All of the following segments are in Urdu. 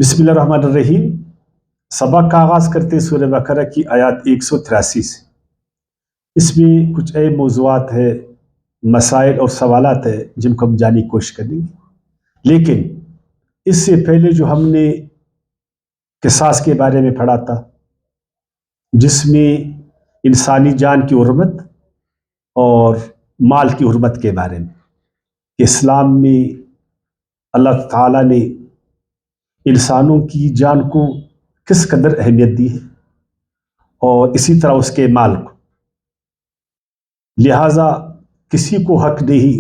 بسم اللہ الرحمن الرحیم۔ سبق کا آغاز کرتے سورہ بقرہ کی آیات 183 سے۔ اس میں کچھ اہم موضوعات ہیں، مسائل اور سوالات ہیں جن کو ہم جاننے کی کوشش کریں گے، لیکن اس سے پہلے جو ہم نے قصاص کے بارے میں پڑھا تھا، جس میں انسانی جان کی حرمت اور مال کی حرمت کے بارے میں کہ اسلام میں اللہ تعالیٰ نے انسانوں کی جان کو کس قدر اہمیت دی ہے اور اسی طرح اس کے مال کو، لہٰذا کسی کو حق نہیں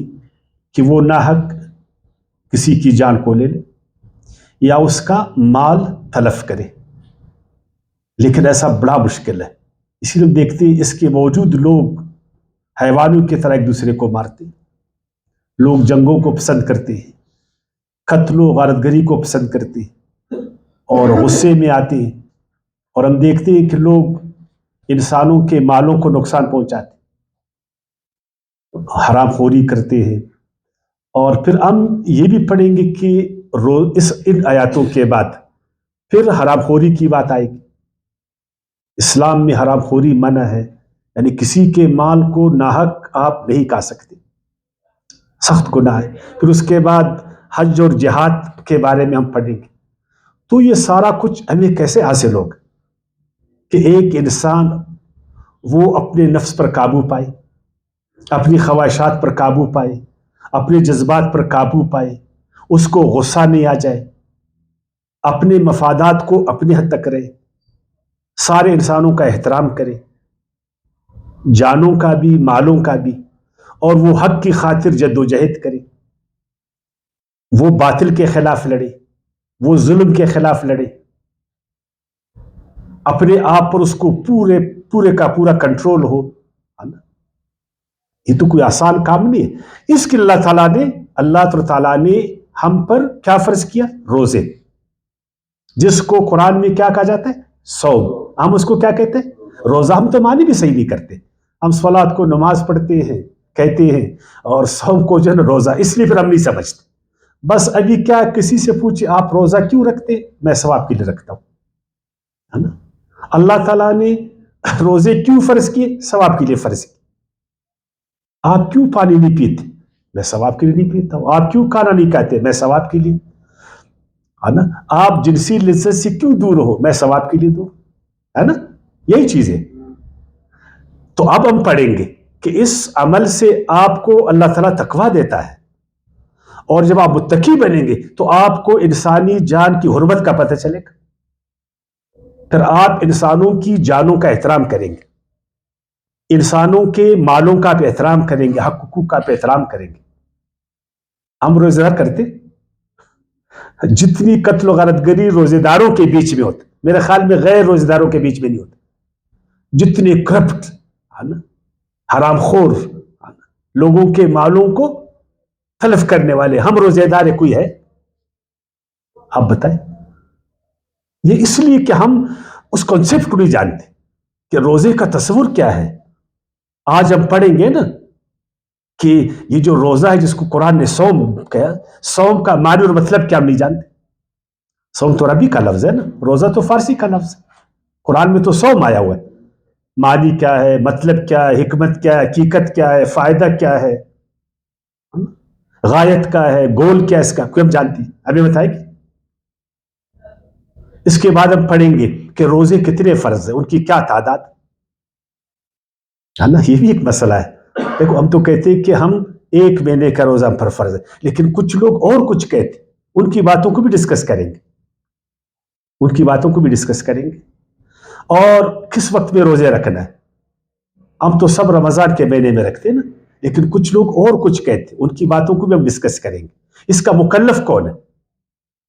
کہ وہ ناحق کسی کی جان کو لے لے یا اس کا مال تلف کرے، لیکن ایسا بڑا مشکل ہے۔ اسی لیے دیکھتے ہیں اس کے باوجود لوگ حیوانوں کی طرح ایک دوسرے کو مارتے ہیں، لوگ جنگوں کو پسند کرتے ہیں، قتل و غارت گری کو پسند کرتے ہیں اور غصے میں آتے ہیں، اور ہم دیکھتے ہیں کہ لوگ انسانوں کے مالوں کو نقصان پہنچاتے ہیں، حرام خوری کرتے ہیں۔ اور پھر ہم یہ بھی پڑھیں گے کہ ان آیاتوں کے بعد پھر حرام خوری کی بات آئے گی۔ اسلام میں حرام خوری منع ہے، یعنی کسی کے مال کو ناحق آپ نہیں کھا سکتے، سخت گناہ ہے۔ پھر اس کے بعد حج اور جہاد کے بارے میں ہم پڑھیں گے۔ تو یہ سارا کچھ ہمیں کیسے حاصل ہوگا کہ ایک انسان وہ اپنے نفس پر قابو پائے، اپنی خواہشات پر قابو پائے، اپنے جذبات پر قابو پائے، اس کو غصہ نہیں آ جائے، اپنے مفادات کو اپنے حد تک رہے، سارے انسانوں کا احترام کرے، جانوں کا بھی مالوں کا بھی، اور وہ حق کی خاطر جد و جہد کرے، وہ باطل کے خلاف لڑے، وہ ظلم کے خلاف لڑے، اپنے آپ پر اس کو پورے کا پورا کنٹرول ہو۔ یہ تو کوئی آسان کام نہیں ہے۔ اس کے اللہ تعالیٰ نے ہم پر کیا فرض کیا؟ روزے، جس کو قرآن میں کیا کہا جاتا ہے؟ صوم۔ ہم اس کو کیا کہتے ہیں؟ روزہ۔ ہم تو معنی بھی صحیح نہیں کرتے، ہم صلوات کو نماز پڑھتے ہیں کہتے ہیں، اور صوم کو جو ہے روزہ، اس لیے پھر ہم نہیں سمجھتے۔ بس ابھی کیا کسی سے پوچھے آپ روزہ کیوں رکھتے؟ میں ثواب کے لیے رکھتا ہوں، ہے نا؟ اللہ تعالیٰ نے روزے کیوں فرض کیے؟ ثواب کے لیے فرض کیے۔ آپ کیوں پانی نہیں پیتے؟ میں ثواب کے لیے نہیں پیتا ہوں۔ آپ کیوں کھانا نہیں کھاتے؟ میں ثواب کے لیے، ہے نا؟ آپ جنسی لذت سے کیوں دور ہو؟ میں ثواب کے لیے دور، ہے نا؟ یہی چیز ہے۔ تو اب ہم پڑھیں گے کہ اس عمل سے آپ کو اللہ تعالیٰ تقویٰ دیتا ہے، اور جب آپ متقی بنیں گے تو آپ کو انسانی جان کی حرمت کا پتہ چلے گا، پھر آپ انسانوں کی جانوں کا احترام کریں گے، انسانوں کے مالوں کا بھی احترام کریں گے، حق حقوق کا بھی احترام کریں گے۔ ہم روزہ دار کرتے، جتنی قتل و غارت گری روزے داروں کے بیچ میں ہوتا، میرے خیال میں غیر روزے داروں کے بیچ میں نہیں ہوتا۔ جتنے کرپٹ، ہے نا، حرام خور، لوگوں کے مالوں کو تلف کرنے والے، ہم روزے دار کوئی ہے؟ آپ بتائیں۔ یہ اس لیے کہ ہم اس کانسیپٹ کو نہیں جانتے کہ روزے کا تصور کیا ہے۔ آج ہم پڑھیں گے نا کہ یہ جو روزہ ہے جس کو قرآن نے صوم کہا، صوم کا معنی اور مطلب کیا ہم نہیں جانتے۔ صوم تو عربی کا لفظ ہے نا، روزہ تو فارسی کا لفظ ہے، قرآن میں تو صوم آیا ہوا ہے۔ معنی کیا ہے، مطلب کیا ہے، حکمت کیا ہے، حقیقت کیا ہے، فائدہ کیا ہے، غایت کا ہے، گول کیا ہے، اس کا کوئی ہم جانتی، ہمیں بتائے گی۔ اس کے بعد ہم پڑھیں گے کہ روزے کتنے فرض ہیں، ان کی کیا تعداد ہے نا، یہ بھی ایک مسئلہ ہے۔ دیکھو ہم تو کہتے ہیں کہ ہم 1 مہینے کا روزہ ہم پر فرض ہے، لیکن کچھ لوگ اور کچھ کہتے، ان کی باتوں کو بھی ڈسکس کریں گے، ان کی باتوں کو بھی ڈسکس کریں گے۔ اور کس وقت میں روزے رکھنا ہے، ہم تو سب رمضان کے مہینے میں رکھتے ہیں نا، لیکن کچھ لوگ اور کچھ کہتے، ان کی باتوں کو بھی ہم ڈسکس کریں گے۔ اس کا مکلف کون ہے،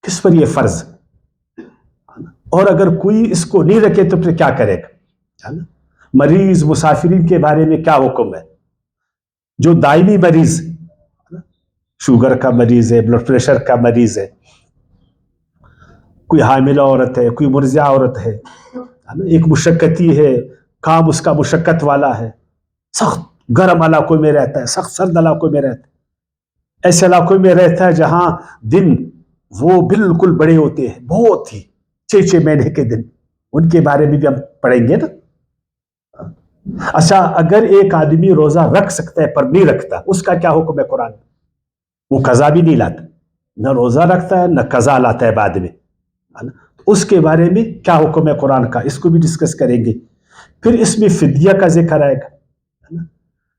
کس پر یہ فرض، اور اگر کوئی اس کو نہیں رکھے تو پھر کیا کرے گا، مریض مسافرین کے بارے میں کیا حکم ہے، جو دائمی مریض، شوگر کا مریض ہے، بلڈ پریشر کا مریض ہے، کوئی حاملہ عورت ہے، کوئی مرضعہ عورت ہے، ایک مشقتی ہے، کام اس کا مشقت والا ہے، سخت گرم علاقوں میں رہتا ہے، سخت سرد علاقوں میں رہتا ہے، ایسے علاقوں میں رہتا ہے جہاں دن وہ بالکل بڑے ہوتے ہیں، بہت ہی 6 مہینے کے دن، ان کے بارے میں بھی ہم پڑھیں گے نا۔ اچھا، اگر ایک آدمی روزہ رکھ سکتا ہے پر نہیں رکھتا، اس کا کیا حکم ہے قرآن میں؟ وہ قضا بھی نہیں لاتا، نہ روزہ رکھتا ہے نہ قضا لاتا ہے بعد میں، اس کے بارے میں کیا حکم ہے قرآن کا، اس کو بھی ڈسکس کریں گے۔ پھر اس میں فدیہ کا ذکر آئے گا،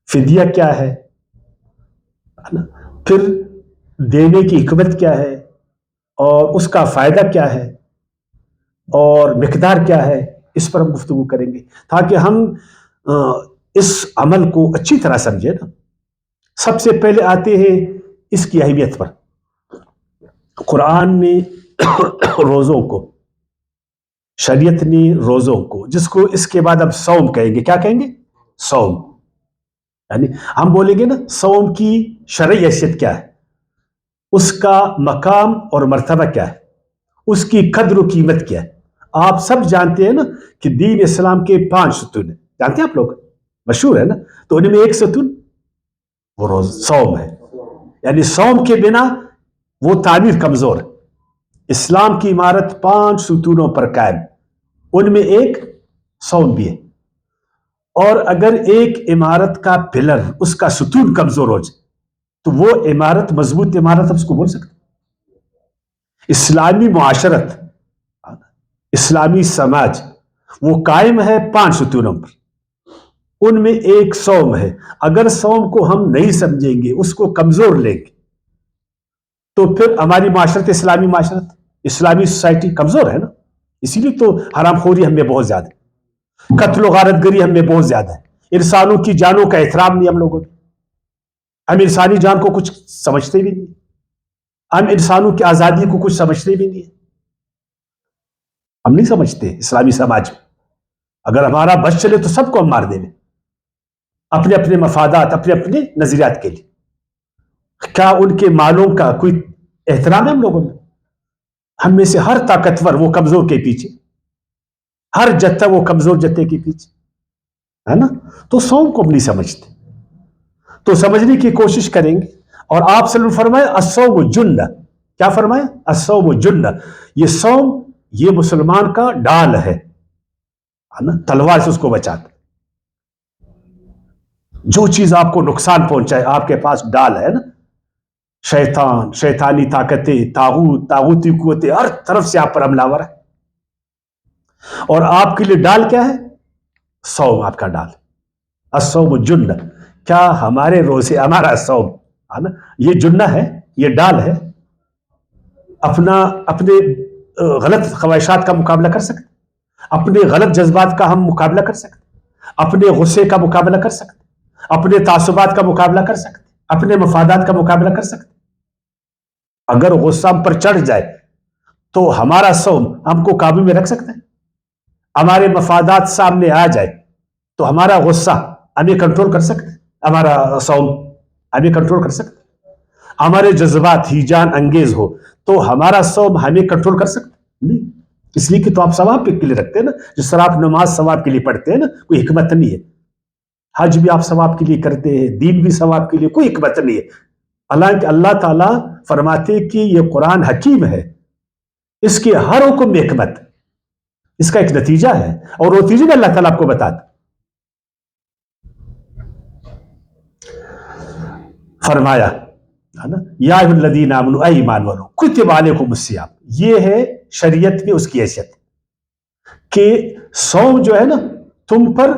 فدیہ کیا ہے، پھر دینے کی حکمت کیا ہے، اور اس کا فائدہ کیا ہے، اور مقدار کیا ہے، اس پر ہم گفتگو کریں گے تاکہ ہم اس عمل کو اچھی طرح سمجھیں نا۔ سب سے پہلے آتے ہیں اس کی اہمیت پر۔ قرآن نے روزوں کو، شریعت نے روزوں کو، جس کو اس کے بعد ہم صوم کہیں گے، کیا کہیں گے؟ صوم، یعنی ہم بولیں گے نا صوم کی شرعی حیثیت کیا ہے، اس کا مقام اور مرتبہ کیا ہے، اس کی قدر و قیمت کیا ہے۔ آپ سب جانتے ہیں نا کہ دین اسلام کے 5 ستون ہیں، جانتے ہیں آپ لوگ، مشہور ہے نا۔ تو ان میں ایک ستون وہ روز صوم ہے، یعنی صوم کے بنا وہ تعمیر کمزور ہے۔ اسلام کی عمارت 5 ستونوں پر قائم، ان میں ایک صوم بھی ہے۔ اور اگر ایک عمارت کا پلر، اس کا ستون کمزور ہو جائے تو وہ عمارت مضبوط عمارت ہم اس کو بول سکتے۔ اسلامی معاشرت، اسلامی سماج وہ قائم ہے 5 ستونوں پر، ان میں ایک صوم ہے۔ اگر صوم کو ہم نہیں سمجھیں گے، اس کو کمزور لیں گے، تو پھر ہماری معاشرت، اسلامی معاشرت، اسلامی سوسائٹی کمزور ہے نا۔ اسی لیے تو حرام خوری ہم میں بہت زیادہ ہے، قتل و غارت گری ہم میں بہت زیادہ ہے، انسانوں کی جانوں کا احترام نہیں ہم لوگوں میں، ہم انسانی جان کو کچھ سمجھتے بھی نہیں، ہم انسانوں کی آزادی کو کچھ سمجھتے بھی نہیں، ہم نہیں سمجھتے۔ اسلامی سماج میں اگر ہمارا بس چلے تو سب کو ہم مار دیں گے، اپنے اپنے مفادات، اپنے اپنے نظریات کے لیے۔ کیا ان کے مالوں کا کوئی احترام ہے ہم لوگوں میں؟ ہم میں سے ہر طاقتور وہ کمزور کے پیچھے، ہر جتھا وہ کمزور جتھے کے پیچھے، ہے نا۔ تو صوم کو ہم نہیں سمجھتے، تو سمجھنے کی کوشش کریں گے۔ اور آپ صلی اللہ علیہ وسلم فرمائے الصوم جنہ، کیا فرمایا؟ الصوم جنہ، یہ صوم یہ مسلمان کا ڈال ہے نا، تلوار سے اس کو بچاتا۔ جو چیز آپ کو نقصان پہنچائے، آپ کے پاس ڈال ہے نا، شیطان، شیطانی طاقتیں، طاغوت، طاغوتی قوتیں، ہر طرف سے آپ پر حملہ آور ہے، اور آپ کے لیے ڈال کیا ہے؟ صوم آپ کا ڈال۔ الصوم جنہ، کیا ہمارے روزے، ہمارا صوم ہے نا، یہ جنہ ہے، یہ ڈال ہے، اپنے غلط خواہشات کا مقابلہ کر سکتے، اپنے غلط جذبات کا ہم مقابلہ کر سکتے، اپنے غصے کا مقابلہ کر سکتے، اپنے تعصبات کا مقابلہ کر سکتے، اپنے مفادات کا مقابلہ کر سکتے۔ اگر غصہ ہم پر چڑھ جائے تو ہمارا صوم ہم کو قابو میں رکھ سکتا ہے؟ ہمارے مفادات سامنے آ جائے تو ہمارا غصہ ہمیں کنٹرول کر سکتے، ہمارا صوم ہمیں کنٹرول کر سکتے؟ ہمارے جذبات ہیجان انگیز ہو تو ہمارا صوم ہمیں کنٹرول کر سکتے نہیں، اس لیے کہ تو آپ ثواب کے لیے رکھتے ہیں نا، جس طرح آپ نماز ثواب کے لیے پڑھتے ہیں نا، کوئی حکمت نہیں ہے۔ حج بھی آپ ثواب کے لیے کرتے ہیں، دین بھی ثواب کے لیے، کوئی حکمت نہیں ہے۔ حالانکہ اللہ تعالیٰ فرماتے کہ یہ قرآن حکیم ہے، اس کے ہر حکم میں حکمت، اس کا ایک نتیجہ ہے، اور وہ نتیجہ میں اللہ تعالیٰ آپ کو بتاتا۔ فرمایا یا ایھا الذین آمنوا، اے ایمان والو، کتب علیکم الصیام، یہ ہے شریعت میں اس کی حیثیت کہ صوم جو ہے نا تم پر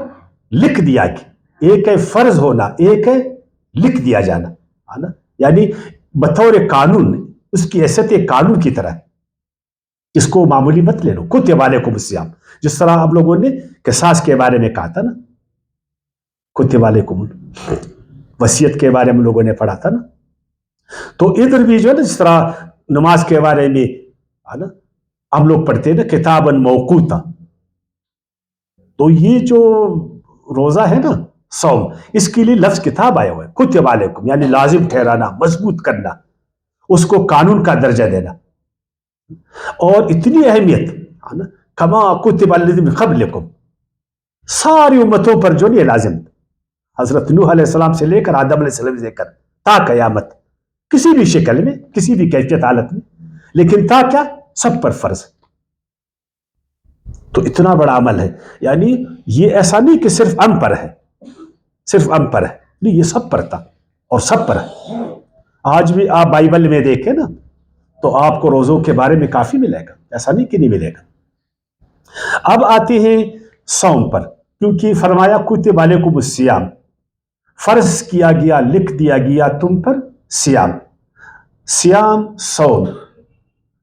لکھ دیا گیا، ایک ہے فرض ہونا، ایک ہے لکھ دیا جانا، ہے نا، یعنی بطور قانون، اس کی حیثیت ایک قانون کی طرح ہے، اس کو معمولی مت لے لو۔ کتب علیکم الصیام، جس طرح آپ لوگوں نے قصاص کے بارے میں کہا تھا نا، کتب علیکم، وصیت کے بارے میں ہم لوگوں نے پڑھا تھا نا، تو ادھر بھی جو ہے نا جس طرح نماز کے بارے میں ہم لوگ پڑھتے ہیں نا کتاباً موقوتا، تو یہ جو روزہ ہے نا صوم، اس کے لیے لفظ کتاب آیا ہوا ہے، کتب علیکم، یعنی لازم ٹھہرانا، مضبوط کرنا، اس کو قانون کا درجہ دینا، اور اتنی اہمیت کما کتب علی الذین من قبلکم، ساری امتوں پر جو یہ لازم، حضرت نوح علیہ السلام سے لے کر آدم علیہ السلام سے لے کر تا قیامت، کسی بھی شکل میں، کسی بھی کیفیت حالت میں لیکن تھا کیا؟ سب پر فرض. تو اتنا بڑا عمل ہے. یعنی یہ ایسا نہیں کہ صرف ہم پر ہے، صرف ہم پر ہے، نہیں، یہ سب پر تھا اور سب پر ہے. آج بھی آپ بائبل میں دیکھیں نا تو آپ کو روزوں کے بارے میں کافی ملے گا، ایسا نہیں کہ نہیں ملے گا. اب آتے ہیں صوم پر، کیونکہ فرمایا کتب علیکم الصیام، فرض کیا گیا، لکھ دیا گیا تم پر سیام. سیام صوم،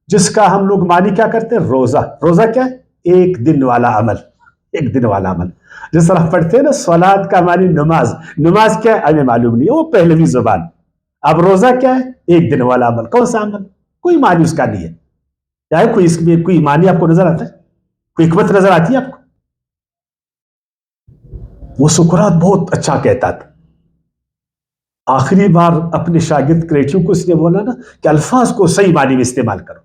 جس کا ہم لوگ معنی کیا کرتے ہیں؟ روزہ. روزہ کیا ہے؟ ایک دن والا عمل، ایک دن والا عمل. جس طرح پڑھتے ہیں نا صلات کا معنی نماز. نماز کیا ہے ہمیں معلوم نہیں ہے، وہ پہلوی زبان. اب روزہ کیا ہے؟ ایک دن والا عمل. کون سا عمل؟ کوئی معنی اس کا نہیں ہے. کیا ہے؟ کوئی اس میں کوئی معنی آپ کو نظر آتا ہے؟ کوئی حکمت نظر آتی ہے آپ کو؟ وہ سقراط بہت اچھا کہتا تھا. آخری بار اپنے شاگرد کریٹیو کو اس نے بولا نا کہ الفاظ کو صحیح معنی میں استعمال کرو.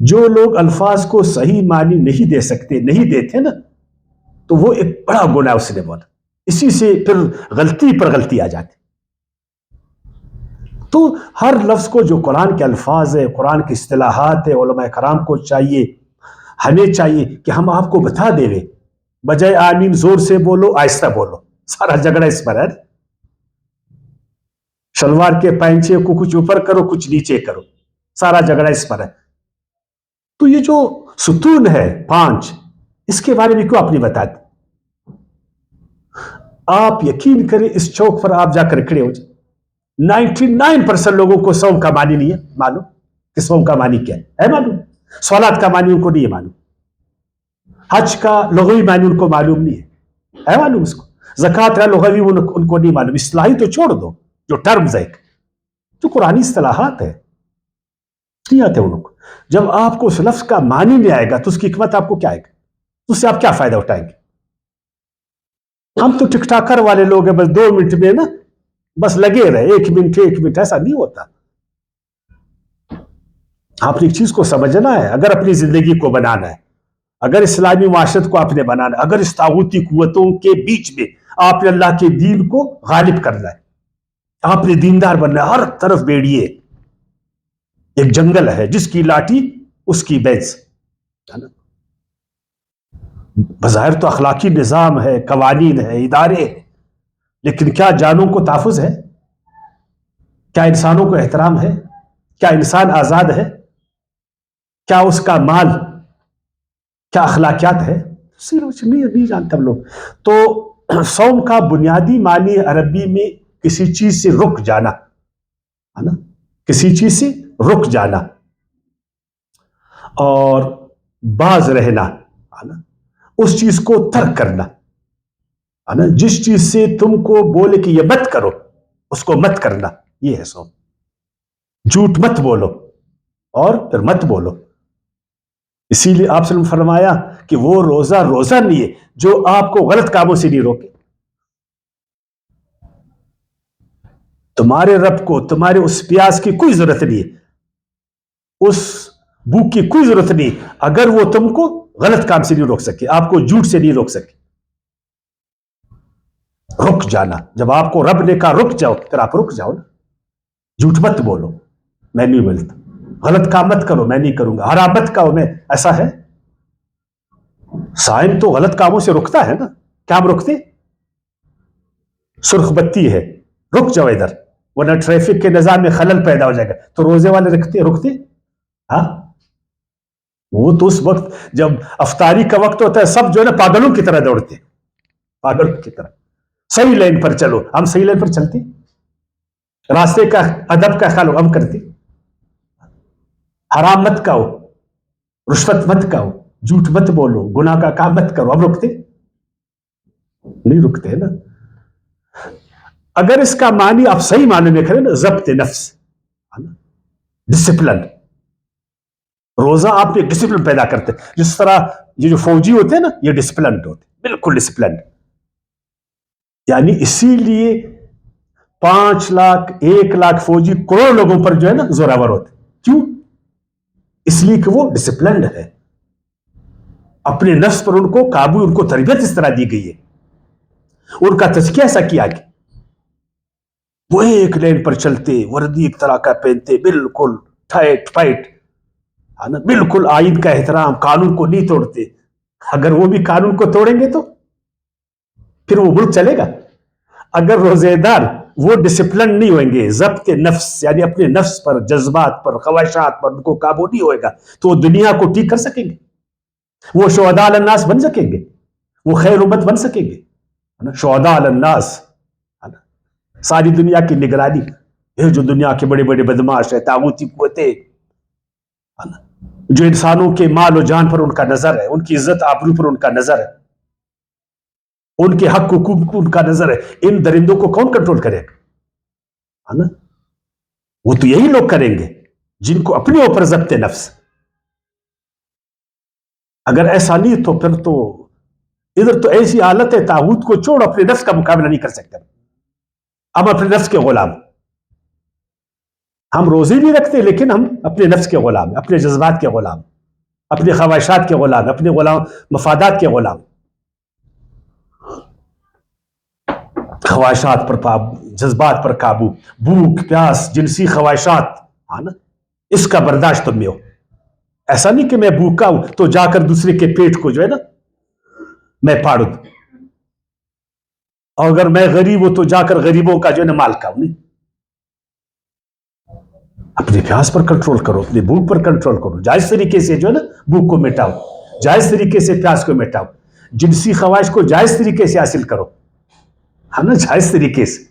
جو لوگ الفاظ کو صحیح معنی نہیں دے سکتے، نہیں دیتے نا، تو وہ ایک بڑا گناہ اس نے بولا. اسی سے پھر غلطی پر غلطی آ جاتی. تو ہر لفظ کو جو قرآن کے الفاظ ہے، قرآن کی اصطلاحات ہے، علماء کرام کو چاہیے، ہمیں چاہیے کہ ہم آپ کو بتا دیں، بجائے آمین زور سے بولو آہستہ بولو. سارا جھگڑا اس پر ہے. شلوار کے پینچے کو کچھ اوپر کرو، کچھ نیچے کرو، سارا جھگڑا اس پر ہے. تو یہ جو ستون ہے 5، اس کے بارے میں کیوں آپ نے بتا دی؟ آپ یقین کریں اس چوک پر آپ جا کر کھڑے ہو جائیں، 99% لوگوں کو صوم کا معنی نہیں ہے معلوم کہ صوم کا معنی کیا ہے معلوم. صلات کا معنی ان کو نہیں ہے معلوم. حج کا لغوی معنی ان کو معلوم نہیں ہے معلوم اس کو. زکوٰۃ کا لغوی ان کو نہیں معلوم. اصطلاحی تو چھوڑ دو، جو ٹرمز ہے، جو قرآنی اصطلاحات ہے نہیں آتے ان کو. جب آپ کو اس لفظ کا معنی نہیں آئے گا تو اس کی حکمت آپ کو کیا آئے گا؟ اس سے آپ کیا فائدہ اٹھائیں گے؟ ہم تو ٹک ٹاکر والے لوگ ہیں، بس 2 منٹ میں نا بس لگے رہے، 1 منٹ 1 منٹ. ایسا نہیں ہوتا. آپ نے ایک چیز کو سمجھنا ہے. اگر اپنی زندگی کو بنانا ہے، اگر اسلامی معاشرت کو آپ نے بنانا ہے، اگر اس طاغوتی قوتوں کے بیچ میں آپ نے اللہ کے دین کو غالب کرنا ہے، آپ نے دیندار بننا ہے، ہر طرف بیڑیے، ایک جنگل ہے، جس کی لاٹھی اس کی بینس. بظاہر تو اخلاقی نظام ہے، قوانین ہے، ادارے ہیں، لیکن کیا جانوں کو تحفظ ہے؟ کیا انسانوں کو احترام ہے؟ کیا انسان آزاد ہے؟ کیا اس کا مال، کیا اخلاقیات ہے؟ نہیں جانتے ہم لوگ. تو صوم کا بنیادی معنی عربی میں کسی چیز سے رک جانا ہے نا، کسی چیز سے رک جانا اور باز رہنا ہے نا، اس چیز کو ترک کرنا ہے نا. جس چیز سے تم کو بولے کہ یہ مت کرو، اس کو مت کرنا، یہ ہے صوم. جھوٹ مت بولو اور پھر مت بولو. اسی لیے آپ نے فرمایا کہ وہ روزہ نہیں ہے جو آپ کو غلط کاموں سے نہیں روکے. تمہارے رب کو تمہارے اس پیاس کی کوئی ضرورت نہیں ہے، اس بھوک کی کوئی ضرورت نہیں، اگر وہ تم کو غلط کام سے نہیں روک سکے، آپ کو جھوٹ سے نہیں روک سکے. رک جانا، جب آپ کو رب نے کہا رک جاؤ، پھر آپ رک جاؤ نا. جھوٹ مت بولو، میں نہیں بولتا. غلط کام مت کرو، میں نہیں کروں گا. حرام مت کہو، میں. ایسا ہے؟ صائم تو غلط کاموں سے رکتا ہے نا. کیا ہم رکتے؟ سرخ بتی ہے، رک جاؤ ادھر، ورنہ ٹریفک کے نظام میں خلل پیدا ہو جائے گا. تو روزے والے رکتے ہاں. وہ تو اس وقت جب افطاری کا وقت ہوتا ہے، سب جو ہے نا پاگلوں کی طرح دوڑتے، پاگلوں کی طرح. صحیح لائن پر چلو، ہم صحیح لائن پر چلتے، راستے کا ادب کا خیال ہم کرتے. حرام مت کہو، رشوت مت کہو، جھوٹ مت بولو، گناہ کا کام مت کرو. ہم رکتے نہیں، رکتے نا. اگر اس کا معنی آپ صحیح معنی میں کریں نا، ضبط نفس، ڈسپلن. روزہ آپ میں ڈسپلن پیدا کرتے، جس طرح یہ جو فوجی ہوتے ہیں نا، یہ ڈسپلنڈ ہوتے، بالکل ڈسپلنڈ. یعنی اسی لیے 5 لاکھ 1 لاکھ فوجی کروڑ لوگوں پر جو ہے نا زوراور ہوتے. کیوں؟ اس لیے کہ وہ ڈسپلنڈ ہے. اپنے نفس پر ان کو قابو، ان کو تربیت اس طرح دی گئی ہے، ان کا تزکیہ ایسا کیا کہ وہ ایک لائن پر چلتے، وردی ایک طرح کا پہنتے، بالکل ٹائٹ فائٹ. ہے نا, بالکل آئین کا احترام, قانون کو نہیں توڑتے. اگر وہ بھی قانون کو توڑیں گے تو پھر وہ ملک چلے گا. اگر روزے دار وہ ڈسپلن نہیں ہوئیں گے, ضبط نفس یعنی اپنے نفس پر, جذبات پر, خواہشات پر ان کو قابو نہیں ہوئے گا, تو وہ دنیا کو ٹھیک کر سکیں گے, وہ شہداء علی الناس بن سکیں گے, وہ خیر امت بن سکیں گے. شہداء علی الناس, ساری دنیا کی نگرانی. یہ جو دنیا کے بڑے بڑے بدماش ہیں, طاغوتی قوتیں, جو انسانوں کے مال و جان پر ان کا نظر ہے, ان کی عزت آبرو پر ان کا نظر ہے, ان کے حق حقوق پر ان کا نظر ہے, ان درندوں کو کون کنٹرول کرے گا؟ وہ تو یہی لوگ کریں گے جن کو اپنے اوپر ضبط نفس. اگر ایسا نہیں تو پھر تو ادھر تو ایسی حالت ہے, طاغوت کو چھوڑ اپنے نفس کا مقابلہ نہیں کر سکتے. ہم اپنے نفس کے غلام, ہم روزے بھی رکھتے لیکن ہم اپنے نفس کے غلام, اپنے جذبات کے غلام, اپنے خواہشات کے غلام, اپنے مفادات کے غلام. خواہشات پر جذبات پر قابو, بھوک پیاس, جنسی خواہشات, اس کا برداشت تم میں ہو. ایسا نہیں کہ میں بھوکا ہوں تو جا کر دوسرے کے پیٹ کو جو ہے نا میں پھاڑ دوں, اور اگر میں غریب ہوں تو جا کر غریبوں کا جو ہے نا مال کھاؤں. نہیں, اپنے پیاس پر کنٹرول کرو, اپنے بھوک پر کنٹرول کرو, جائز طریقے سے جو ہے نا بھوک کو مٹاؤ, جائز طریقے سے پیاس کو مٹاؤ, جنسی خواہش کو جائز طریقے سے حاصل کرو, ہے نا, جائز طریقے سے.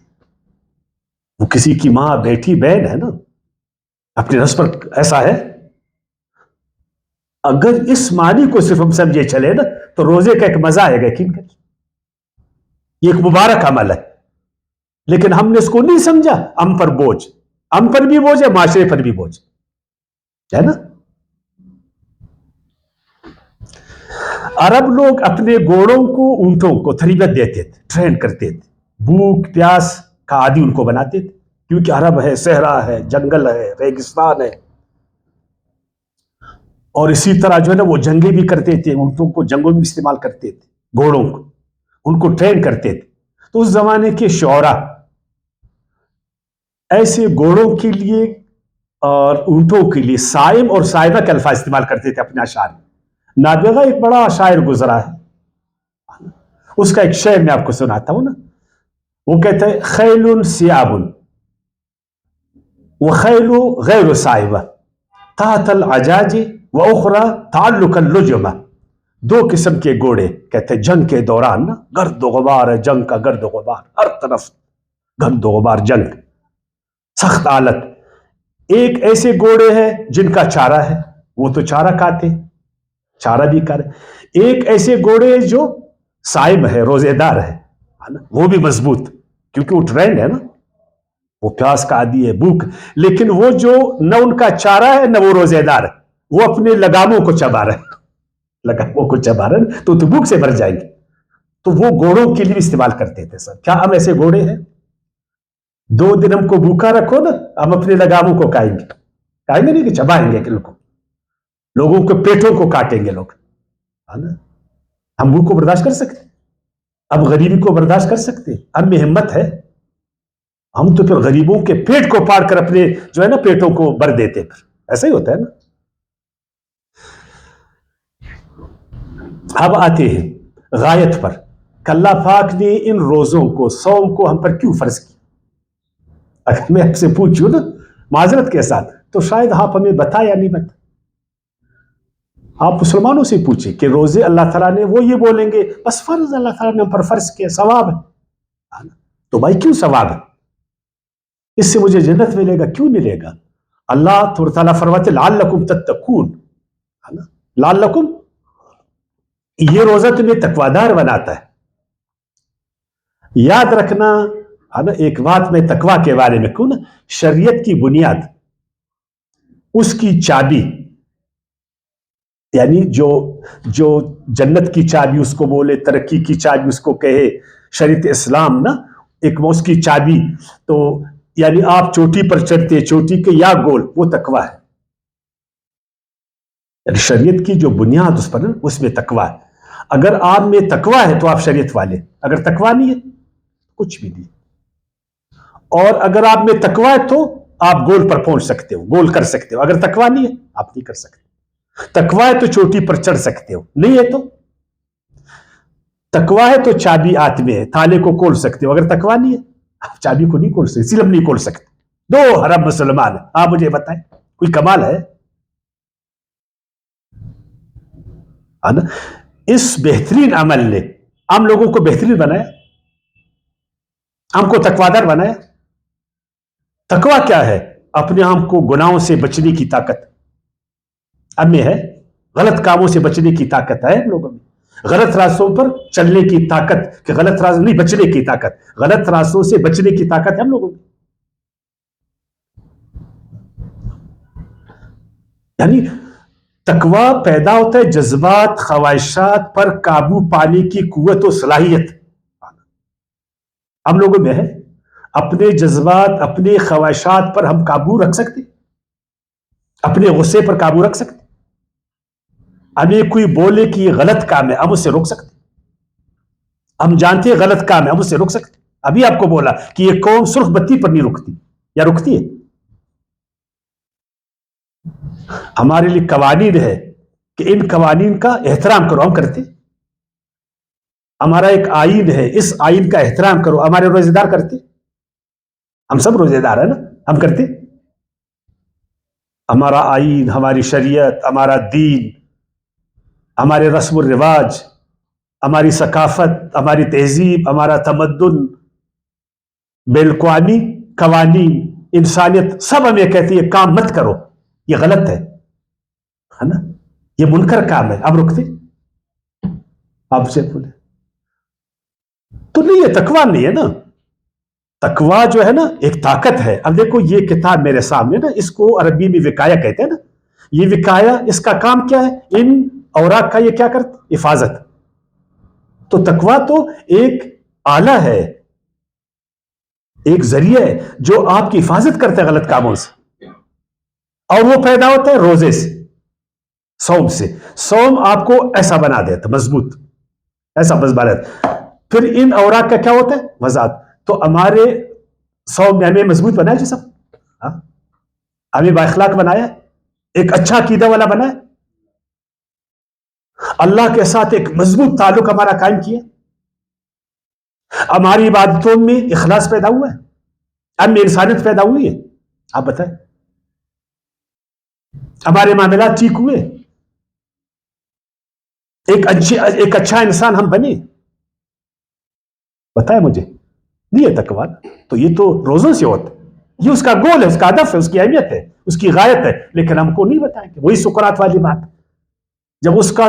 وہ کسی کی ماں, بیٹی, بہن ہے نا, اپنے نفس پر ایسا ہے. اگر اس معنی کو صرف ہم سمجھے چلے نا تو روزے کا ایک مزہ آئے گا, یقین کر, یہ ایک مبارک عمل ہے. لیکن ہم نے اس کو نہیں سمجھا, ہم پر بوجھ, ہم پر بھی بوجھ ہے, معاشرے پر بھی بوجھ ہے نا. عرب لوگ اپنے گھوڑوں کو, اونٹوں کو تربیت دیتے تھے, ٹرین کرتے تھے, بھوک پیاس کا عادی ان کو بناتے تھے, کیونکہ عرب ہے, صحرا ہے, جنگل ہے, ریگستان ہے. اور اسی طرح جو ہے نا وہ جنگیں بھی کرتے تھے, اونٹوں کو جنگوں میں استعمال کرتے تھے, گھوڑوں کو, ان کو ٹرین کرتے تھے. تو اس زمانے کے شعراء ایسے گھوڑوں کے لیے اور اونٹوں کے لیے صائم اور صائبہ کے الفاظ استعمال کرتے تھے اپنے اشعار میں. نابغہ ایک بڑا شاعر گزرا ہے, اس کا ایک شعر میں آپ کو سناتا ہوں نا. وہ کہتا ہے, خیل سیاب وخیل غیر صائبہ تحت العجاج واخرى تعلق اللجمہ. دو قسم کے گھوڑے, کہتے ہیں جنگ کے دوران نا, گرد و غبار ہے, جنگ کا گرد و غبار, ہر طرف گرد و غبار, جنگ, سخت حالت. ایک ایسے گھوڑے ہیں جن کا چارہ ہے, وہ تو چارہ کھاتے, چارہ بھی کر. ایک ایسے گھوڑے جو صائم ہے, روزے دار ہے, وہ بھی مضبوط, کیونکہ وہ ٹرینڈ ہے نا, وہ پیاس کا عادی ہے, بھوک. لیکن وہ جو نہ ان کا چارہ ہے نہ وہ روزے دار ہے, وہ اپنے لگاموں کو چبا رہے ہیں, لگاموں کو چبا رہے ہیں, تو بھوک سے مر جائیں گے. تو وہ گھوڑوں کے لیے استعمال کرتے تھے. سر, کیا ہم ایسے گھوڑے ہیں؟ 2 دن ہم کو بھوکا رکھو نا, ہم اپنے لگاموں کو کھائیں گے, کھائیں گے نہیں کہ چبائیں گے, لوگوں کے پیٹوں کو کاٹیں گے لوگ, ہے نا. ہم بھوک کو برداشت کر سکتے, اب غریبی کو برداشت کر سکتے, ہم میں ہمت ہے. ہم تو پھر غریبوں کے پیٹ کو پاڑ کر اپنے جو ہے نا پیٹوں کو بھر دیتے, پھر ایسا ہی ہوتا ہے نا. اب آتے ہیں غایت پر, کہ اللہ پاک نے ان روزوں کو, صوم کو ہم پر کیوں فرض کیا. اگر میں آپ سے پوچھوں نا معذرت کے ساتھ, تو شاید آپ ہمیں بتایا نہیں بتا. آپ مسلمانوں سے پوچھیں کہ روزے اللہ تعالیٰ نے, وہ یہ بولیں گے بس فرض اللہ تعالیٰ نے ہم پر فرض کیا, ثواب ہے. تو بھائی کیوں ثواب ہے؟ اس سے مجھے جنت ملے گا, کیوں ملے گا؟ اللہ تعالیٰ فرماتے لعلکم تتقون, لعلکم, یہ روزہ تمہیں تقویدار بناتا ہے. یاد رکھنا ہے نا, ایک بات میں تقوی کے بارے میں کہوں نا, شریعت کی بنیاد, اس کی چابی, یعنی جو جنت کی چابی اس کو بولے, ترقی کی چابی اس کو کہے, شریعت اسلام نا, ایک اس کی چابی, تو یعنی آپ چوٹی پر چڑھتے, چوٹی کے یا گول, وہ تقوی ہے. یعنی شریعت کی جو بنیاد اس پر, اس میں تقوی ہے. اگر آپ میں تقوی ہے تو آپ شریعت والے, اگر تقوی نہیں ہے کچھ بھی نہیں. اور اگر آپ میں تقوی ہے تو آپ گول پر پہنچ سکتے ہو, گول کر سکتے ہو. اگر تقوی نہیں ہے آپ نہیں کر سکتے. تقوی ہے تو چوٹی پر چڑھ سکتے ہو، نہیں ہے تو تقوی ہے تو چابی ہاتھ میں ہے، تالے کو کھول سکتے ہو، اگر تقوی نہیں ہے آپ چابی کو نہیں کھول سکتے، سلم نہیں کھول سکتے. دو حرم مسلمان ہیں، آپ مجھے بتائیں کوئی کمال ہے نا؟ اس بہترین عمل نے ہم لوگوں کو بہترین بنایا، ہم کو تقوادار بنایا. تقوی کیا ہے؟ اپنے آپ کو گناہوں سے بچنے کی طاقت ہم میں ہے، غلط کاموں سے بچنے کی طاقت ہے ہم لوگوں میں، غلط راستوں پر چلنے کی طاقت، کہ غلط راستوں نہیں بچنے کی طاقت، غلط راستوں سے بچنے کی طاقت ہے ہم لوگوں میں. یعنی تقوی پیدا ہوتا ہے جذبات خواہشات پر قابو پانے کی قوت و صلاحیت ہم لوگوں میں ہے. اپنے جذبات اپنے خواہشات پر ہم قابو رکھ سکتے، اپنے غصے پر قابو رکھ سکتے، ہمیں کوئی بولے کہ یہ غلط کام ہے ہم اسے روک سکتے، ہم جانتے ہیں غلط کام ہے ہم اسے روک سکتے. ابھی آپ کو بولا کہ یہ قوم سرخ بتی پر نہیں رکتی یا رکتی ہے، ہمارے لیے قوانین ہے کہ ان قوانین کا احترام کرو، ہم کرتے. ہمارا ایک آئین ہے، اس آئین کا احترام کرو، ہمارے روزے دار کرتے، ہم سب روزے دار ہیں نا، ہم کرتے. ہمارا آئین، ہماری شریعت، ہمارا دین، ہمارے رسم و رواج، ہماری ثقافت، ہماری تہذیب، ہمارا تمدن، بین الاقوامی قوانین، انسانیت سب ہمیں کہتی ہے کام مت کرو، یہ غلط ہے نا، یہ منکر کام ہے، اب رکتے آپ سے بولے تو نہیں، یہ تقوی نہیں ہے نا. تقوی جو ہے نا ایک طاقت ہے. اب دیکھو یہ کتاب میرے سامنے نا، اس کو عربی میں وقایا کہتے ہیں نا. یہ وقایا اس کا کام کیا ہے؟ ان اوراق کا یہ کیا کرتے؟ حفاظت. تو تقوی تو ایک آلہ ہے، ایک ذریعہ ہے جو آپ کی حفاظت کرتا ہے غلط کاموں سے، اور وہ پیدا ہوتا ہے روزے سے، صوم سے. صوم آپ کو ایسا بنا دیتا، مضبوط، ایسا بنا دیتا. پھر ان اوراق کا کیا ہوتا ہے؟ وضاحت. تو ہمارے صوم نے ہمیں مضبوط بنایا جی سب، ہمیں بااخلاق بنایا، ایک اچھا عقیدہ والا بنایا، اللہ کے ساتھ ایک مضبوط تعلق ہمارا قائم کیا، ہماری عبادتوں میں اخلاص پیدا ہوا ہے، ہم میں انسانیت پیدا ہوئی ہے. آپ بتائیں ہمارے معاملات ٹھیک ہوئے، ایک اچھا انسان ہم بنے. بتائیں مجھے، نہیں ہے تقوی تو یہ تو روزوں سے ہوتا ہے، یہ اس کا گول ہے، اس کا ہدف ہے، اس کی اہمیت ہے، اس کی غایت ہے. لیکن ہم کو نہیں بتائیں گے. وہی سقراط والی بات، جب اس کا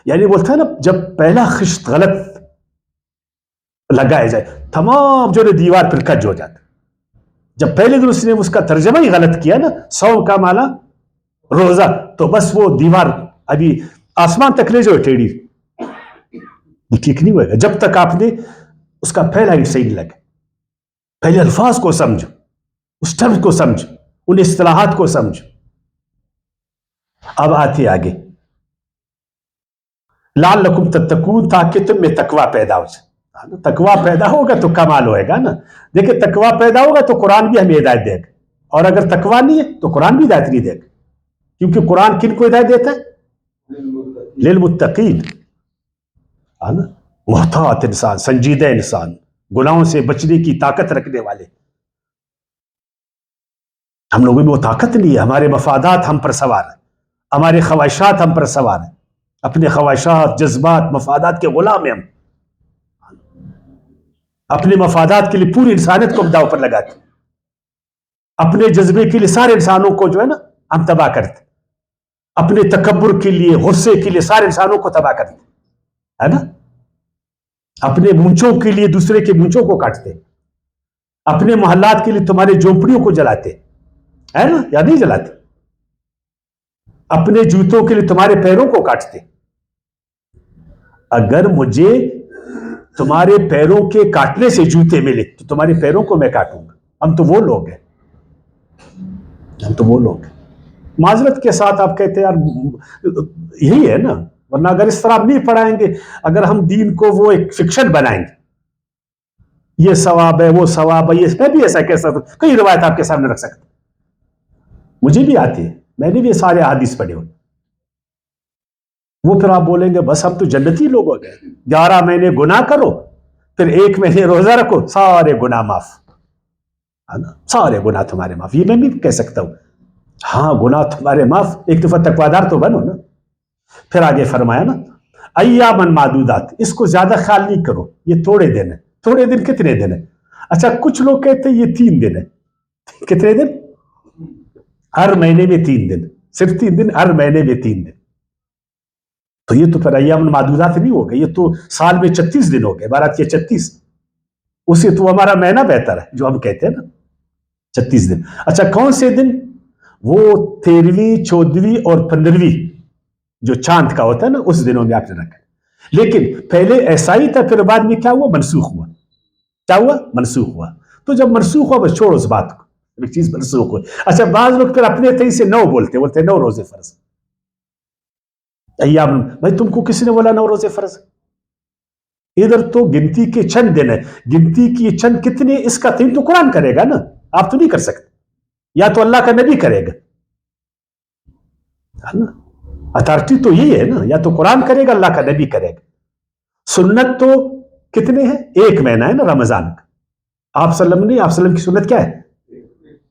یعنی بولتا ہے نا، جب پہلا خشت غلط لگایا جائے تمام جو دیوار پر کج ہو جاتا. جب پہلے دن اس نے اس کا ترجمہ ہی غلط کیا نا، صوم کا مانا روزہ، تو بس وہ دیوار ابھی آسمان تک لے جاؤ ٹیڑھی، ٹھیک نہیں ہوئے گا جب تک آپ نے اس کا پہلا ہی صحیح نہیں لگا. پہلے الفاظ کو سمجھو، اس ٹرم کو سمجھو، ان اصطلاحات کو سمجھو. اب آتے آگے، لعلکم تتقون، تاکہ تم میں تقوی پیدا ہو جائے. تقوی پیدا ہوگا تو کمال ہوئے گا نا. دیکھیں تقوی پیدا ہوگا تو قرآن بھی ہمیں ہدایت دے گا، اور اگر تقوی نہیں ہے تو قرآن بھی ہدایت نہیں دے گا. کیونکہ قرآن کن کو ہدایت دیتا ہے؟ للمتقین، محتاط انسان، سنجیدہ انسان، گناہوں سے بچنے کی طاقت رکھنے والے. ہم لوگوں میں وہ طاقت نہیں ہے. ہمارے مفادات ہم پر سوار ہیں، ہمارے خواہشات ہم پر سوار ہیں، اپنے خواہشات، جذبات، مفادات کے غلام ہیں. ہم اپنے مفادات کے لیے پوری انسانیت کو داؤ پر لگاتے، اپنے جذبے کے لیے سارے انسانوں کو جو ہے نا ہم تباہ کرتے، اپنے تکبر کے لیے، غصے کے لیے سارے انسانوں کو تباہ کرتے، ہے نا. اپنے مونچھوں کے لیے دوسرے کے مونچھوں کو کاٹتے، اپنے محلات کے لیے تمہارے جھونپڑیوں کو جلاتے، ہے نا، یا نہیں جلاتے. اپنے جوتوں کے لیے تمہارے پیروں کو کاٹتے. اگر مجھے تمہارے پیروں کے کاٹنے سے جوتے ملے تو تمہارے پیروں کو میں کاٹوں گا. ہم تو وہ لوگ ہیں، ہم تو وہ لوگ ہیں. معذرت کے ساتھ آپ کہتے ہیں یار یہی ہے نا، ورنہ اگر اس طرح آپ نہیں پڑھائیں گے، اگر ہم دین کو وہ ایک فکشن بنائیں گے، یہ ثواب ہے وہ ثواب ہے، یہ میں بھی ایسا کہہ سکتا ہوں، کئی روایت آپ کے سامنے رکھ سکتا، مجھے بھی آتی ہے، میں نے بھی سارے احادیث پڑھے ہوئے. وہ پھر آپ بولیں گے بس ہم تو جنتی لوگ ہو گئے، 11 مہینے گناہ کرو پھر 1 مہینے روزہ رکھو، سارے گناہ معاف، ہے نا، سارے گناہ تمہارے معاف. یہ میں بھی کہہ سکتا ہوں، ہاں گناہ تمہارے معاف، ایک دفعہ تقویدار تو بنو نا. پھر آگے فرمایا نا ایامن معدودات، اس کو زیادہ خیال نہیں کرو، یہ تھوڑے دن ہے. تھوڑے دن کتنے دن ہے؟ اچھا کچھ لوگ کہتے ہیں یہ 3 دن ہے. کتنے دن؟ ہر مہینے میں 3 دن، صرف 3 دن، ہر مہینے میں 3 دن. تو یہ تو پھر ایام معدودات نہیں ہو گئے، یہ تو سال میں 36 دن ہو گئے، 12 کے 36. اسے تو ہمارا مہینہ بہتر ہے جو ہم کہتے ہیں نا 36 دن. اچھا کون سے دن؟ وہ 13ویں 14ویں اور 15ویں جو چاند کا ہوتا ہے نا اس دنوں میں آپ نے رکھا. لیکن پہلے ایسا ہی تھا، پھر بعد میں کیا ہوا؟ منسوخ ہوا. کیا ہوا؟ منسوخ ہوا. تو جب منسوخ ہوا بس چھوڑو اس بات کو، ایک چیز منسوخ ہوئی. اچھا بعض لوگ پھر اپنے تئی سے 9 بولتے 9 روزے فرض. ایام بھائی تم کو کسی نے بولا 9 روزے فرض؟ ادھر تو گنتی کے چند دن ہے، گنتی کی چند کتنے اس کا تعین تو قرآن کرے گا نا، آپ تو نہیں کر سکتے، یا تو اللہ کا نبی کرے گا، ہے نا. اتھارٹی تو یہی ہے نا، یا تو قرآن کرے گا اللہ کا نبی کرے گا. سنت تو کتنے ہیں؟ 1 مہینہ ہے نا رمضان کا. آپ صلی اللہ علیہ وسلم نے، آپ صلی اللہ علیہ وسلم کی سنت کیا ہے؟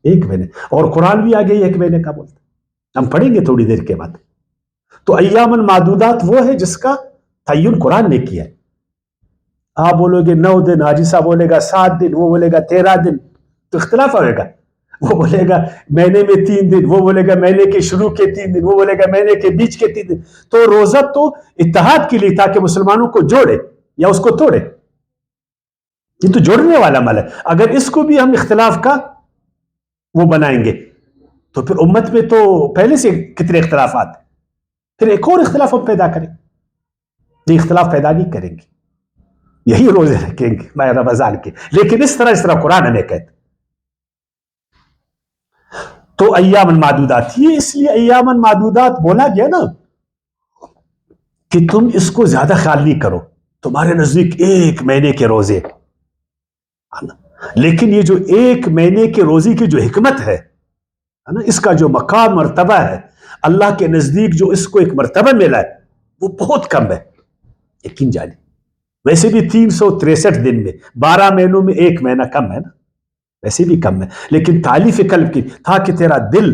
1 مہینے. اور قرآن بھی آگے 1 مہینے کا بولتا ہے، ہم پڑھیں گے تھوڑی دیر کے بعد. تو ایامن معدودات وہ ہے جس کا تعین قرآن نے کیا ہے. آپ بولو گے 9 دن، حاجی صاحب بولے گا 7 دن، وہ بولے گا 13 دن، تو اختلاف ہوئے گا. وہ بولے گا مہینے میں 3 دن، وہ بولے گا مہینے کے شروع کے 3 دن، وہ بولے گا مہینے کے بیچ کے 3 دن. تو روزہ تو اتحاد کے لیے تاکہ مسلمانوں کو جوڑے یا اس کو توڑے، یہ تو جوڑنے والا عمل ہے. اگر اس کو بھی ہم اختلاف کا وہ بنائیں گے تو پھر امت میں تو پہلے سے کتنے اختلافات ہیں، پھر ایک اور اختلاف ہم پیدا کریں. یہ اختلاف پیدا نہیں کریں گے، یہی روزے رکھیں گے ماہ رمضان کے، لیکن اس طرح قرآن ہمیں کہتے. تو ایام معدودات، یہ اس لیے ایام معدودات بولا گیا نا کہ تم اس کو زیادہ خیال نہیں کرو. تمہارے نزدیک 1 مہینے کے روزے، لیکن یہ جو 1 مہینے کے روزے کی جو حکمت ہے نا، اس کا جو مقام مرتبہ ہے اللہ کے نزدیک، جو اس کو ایک مرتبہ ملا ہے وہ بہت کم ہے، یقین جانے. ویسے بھی 363 دن میں 12 مہینوں میں 1 مہینہ کم ہے نا، ویسے بھی کم ہے. لیکن تعلیف قلب کی تھا کہ تیرا دل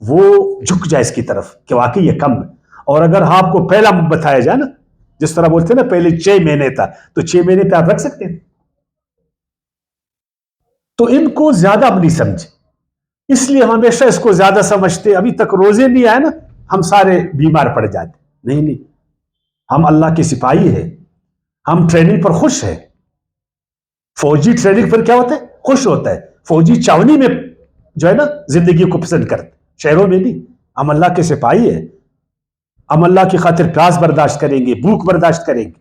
وہ جھک جائے اس کی طرف کہ واقعی یہ کم ہے. اور اگر آپ کو پہلا بتایا جائے نا، جس طرح بولتے ہیں نا پہلے 6 مہینے تھا، تو 6 مہینے پہ آپ رکھ سکتے ہیں. تو ان کو زیادہ ہم نہیں سمجھے، اس لیے ہم ہمیشہ اس کو زیادہ سمجھتے. ابھی تک روزے نہیں آئے نا ہم سارے بیمار پڑ جاتے. نہیں، ہم اللہ کے سپاہی ہیں، ہم ٹریننگ پر خوش ہیں. فوجی ٹریننگ پر کیا ہوتا ہے؟ خوش ہوتا ہے. فوجی چاونی میں جو ہے نا زندگی کو پسند کرتے، شہروں میں نہیں. ہم اللہ کے سپاہی ہیں، ہم اللہ کی خاطر پیاس برداشت کریں گے، بھوک برداشت کریں گے،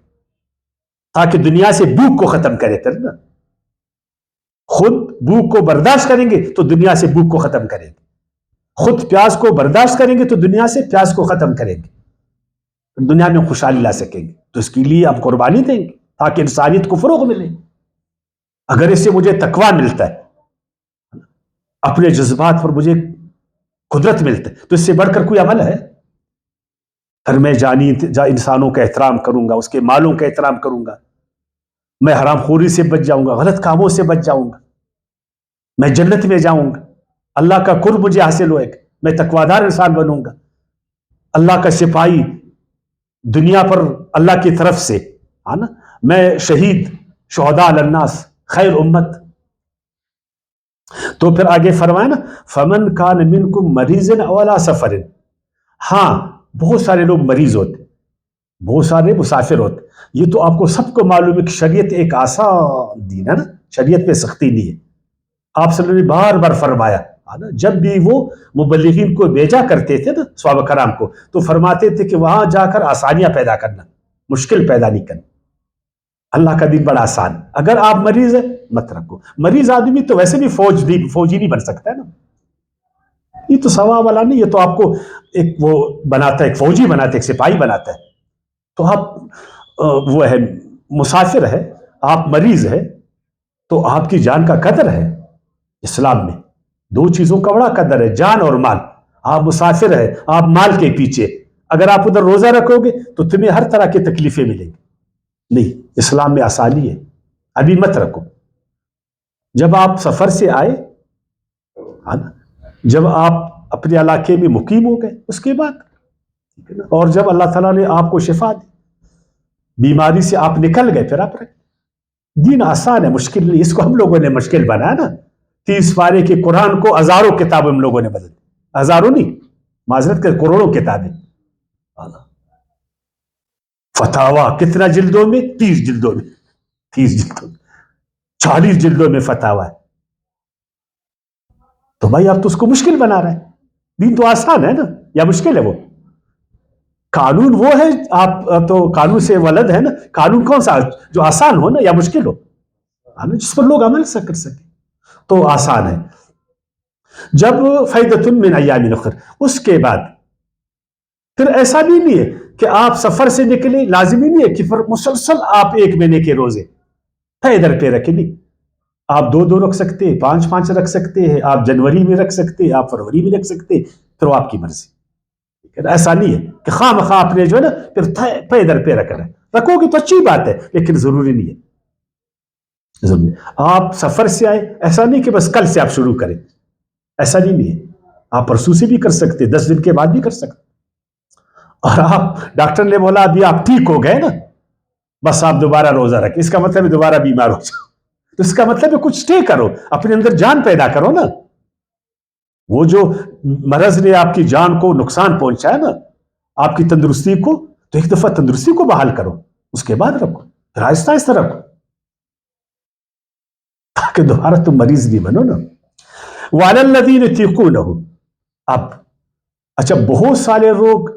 تاکہ دنیا سے بھوک کو ختم کرے. پھر نا خود بھوک کو برداشت کریں گے تو دنیا سے بھوک کو ختم کریں گے، خود پیاس کو برداشت کریں گے تو دنیا سے پیاس کو ختم کریں گے، دنیا میں خوشحالی لا سکیں گے. تو اس کے لیے ہم قربانی دیں گے تاکہ انسانیت کو فروغ ملے. اگر اس سے مجھے تقویٰ ملتا ہے، اپنے جذبات پر مجھے قدرت ملتا ہے، تو اس سے بڑھ کر کوئی عمل ہے؟ پھر میں جانی انسانوں کا احترام کروں گا، اس کے مالوں کا احترام کروں گا، میں حرام خوری سے بچ جاؤں گا، غلط کاموں سے بچ جاؤں گا، میں جنت میں جاؤں گا، اللہ کا قرب مجھے حاصل ہوئے گا، میں تقویدار انسان بنوں گا، اللہ کا سپاہی دنیا پر اللہ کی طرف سے، ہے نا، میں شہید، شہداء علی الناس، خیر امت. تو پھر آگے فرمائے نا فمن کان منکم مریضا او علی سفر. ہاں بہت سارے لوگ مریض ہوتے، بہت سارے مسافر ہوتے. یہ تو آپ کو سب کو معلوم ہے کہ شریعت ایک آسان دین ہے نا، شریعت پہ سختی نہیں ہے. آپ صلی اللہ علیہ وسلم نے بار بار فرمایا جب بھی وہ مبلغین کو بھیجا کرتے تھے نا صحابہ کرام کو، تو فرماتے تھے کہ وہاں جا کر آسانیاں پیدا کرنا، مشکل پیدا نہیں کرنا. اللہ کا دین بڑا آسان. اگر آپ مریض ہیں مت رکھو. مریض آدمی تو ویسے بھی فوجی نہیں بن سکتا ہے نا، یہ تو ثواب والا نہیں، یہ تو آپ کو ایک وہ بناتا ہے، ایک فوجی بناتا ہے، ایک سپاہی بناتا ہے. تو آپ وہ ہے مسافر ہے، آپ مریض ہے، تو آپ کی جان کا قدر ہے. اسلام میں 2 چیزوں کا بڑا قدر ہے، جان اور مال. آپ مسافر ہے، آپ مال کے پیچھے، اگر آپ ادھر روزہ رکھو گے تو تمہیں ہر طرح کی تکلیفیں ملیں گی. نہیں، اسلام میں آسانی ہے. ابھی مت رکھو. جب آپ سفر سے آئے، جب آپ اپنے علاقے میں مقیم ہو گئے، اس کے بعد، اور جب اللہ تعالیٰ نے آپ کو شفا دی، بیماری سے آپ نکل گئے، پھر آپ رکھیں. دین آسان ہے، مشکل نہیں. اس کو ہم لوگوں نے مشکل بنایا نا. 30 پارے کے قرآن کو ہزاروں کتابیں ہم لوگوں نے بدل دی. ہزاروں نہیں، معذرت کر، کروڑوں کتابیں. فتاوا کتنا جلدوں میں؟ 30 جلدوں میں. 30 جلدوں میں، 40 جلدوں میں فتاوا ہے. تو بھائی آپ تو اس کو مشکل بنا رہے ہیں. دین تو آسان ہے نا، یا مشکل ہے وہ؟ قانون وہ ہے، آپ تو قانون سے ولد ہے نا. قانون کون سا جو آسان ہو نا یا مشکل ہو؟ جس پر لوگ عمل کر سکے تو آسان ہے. جب فیدۃ من ایام اخر، اس کے بعد پھر ایسا بھی نہیں ہے کہ آپ سفر سے نکلے، لازمی نہیں ہے کہ پھر مسلسل آپ 1 مہینے کے روزے ادھر پہ رکھے. نہیں، آپ 2 رکھ سکتے ہیں، 5 رکھ سکتے ہیں، آپ جنوری میں رکھ سکتے ہیں، آپ فروری میں رکھ سکتے ہیں، پھر وہ آپ کی مرضی. ایسا نہیں ہے کہ خواہ مخواہ آپ نے جو ہے نا پھر ادھر پہ رکھنا ہے. رکھو گے تو اچھی بات ہے، لیکن ضروری نہیں ہے. ضروری آپ سفر سے آئے، ایسا نہیں کہ بس کل سے آپ شروع کریں. ایسا نہیں ہے. آپ پرسوں سے بھی کر سکتے، 10 دن کے بعد بھی کر سکتے. اور آپ ڈاکٹر نے بولا ابھی آپ ٹھیک ہو گئے نا، بس آپ دوبارہ روزہ رکھیں، اس کا مطلب ہے دوبارہ بیمار ہو جاؤ. تو اس کا مطلب ہے کچھ طے کرو، اپنے اندر جان پیدا کرو نا. وہ جو مرض نے آپ کی جان کو نقصان پہنچایا نا، آپ کی تندرستی کو، تو ایک دفعہ تندرستی کو بحال کرو، اس کے بعد رکھو، پھر آہستہ آہستہ رکھو، تاکہ دوبارہ تم مریض نہیں بنو نا. وَعَلَى الَّذِينَ يُطِيقُونَهُ. اب اچھا، بہت سارے لوگ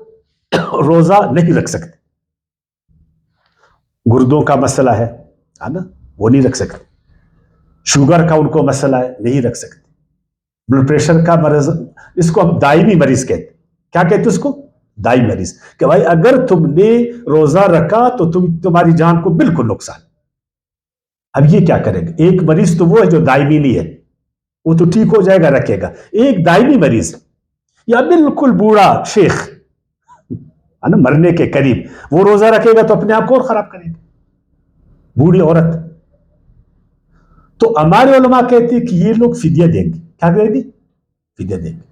روزہ نہیں رکھ سکتے. گردوں کا مسئلہ ہے نا، وہ نہیں رکھ سکتے. شوگر کا ان کو مسئلہ ہے، نہیں رکھ سکتے. بلڈ پریشر کا مرض، اس کو ہم دائمی مریض کہتے. کیا کہتے اس کو؟ دائمی مریض. کہ بھائی اگر تم نے روزہ رکھا تو تمہاری جان کو بالکل نقصان. اب یہ کیا کرے گا؟ ایک مریض تو وہ ہے جو دائمی نہیں ہے، وہ تو ٹھیک ہو جائے گا، رکھے گا. ایک دائمی مریض یا بالکل بوڑھا شیخ ہے نا، مرنے کے قریب، وہ روزہ رکھے گا تو اپنے آپ کو اور خراب کرے گا. بوڑھی عورت. تو ہمارے علماء کہتے ہیں کہ یہ لوگ فدیہ دیں گے. کیا کہیں گے؟ فدیہ دیں گے.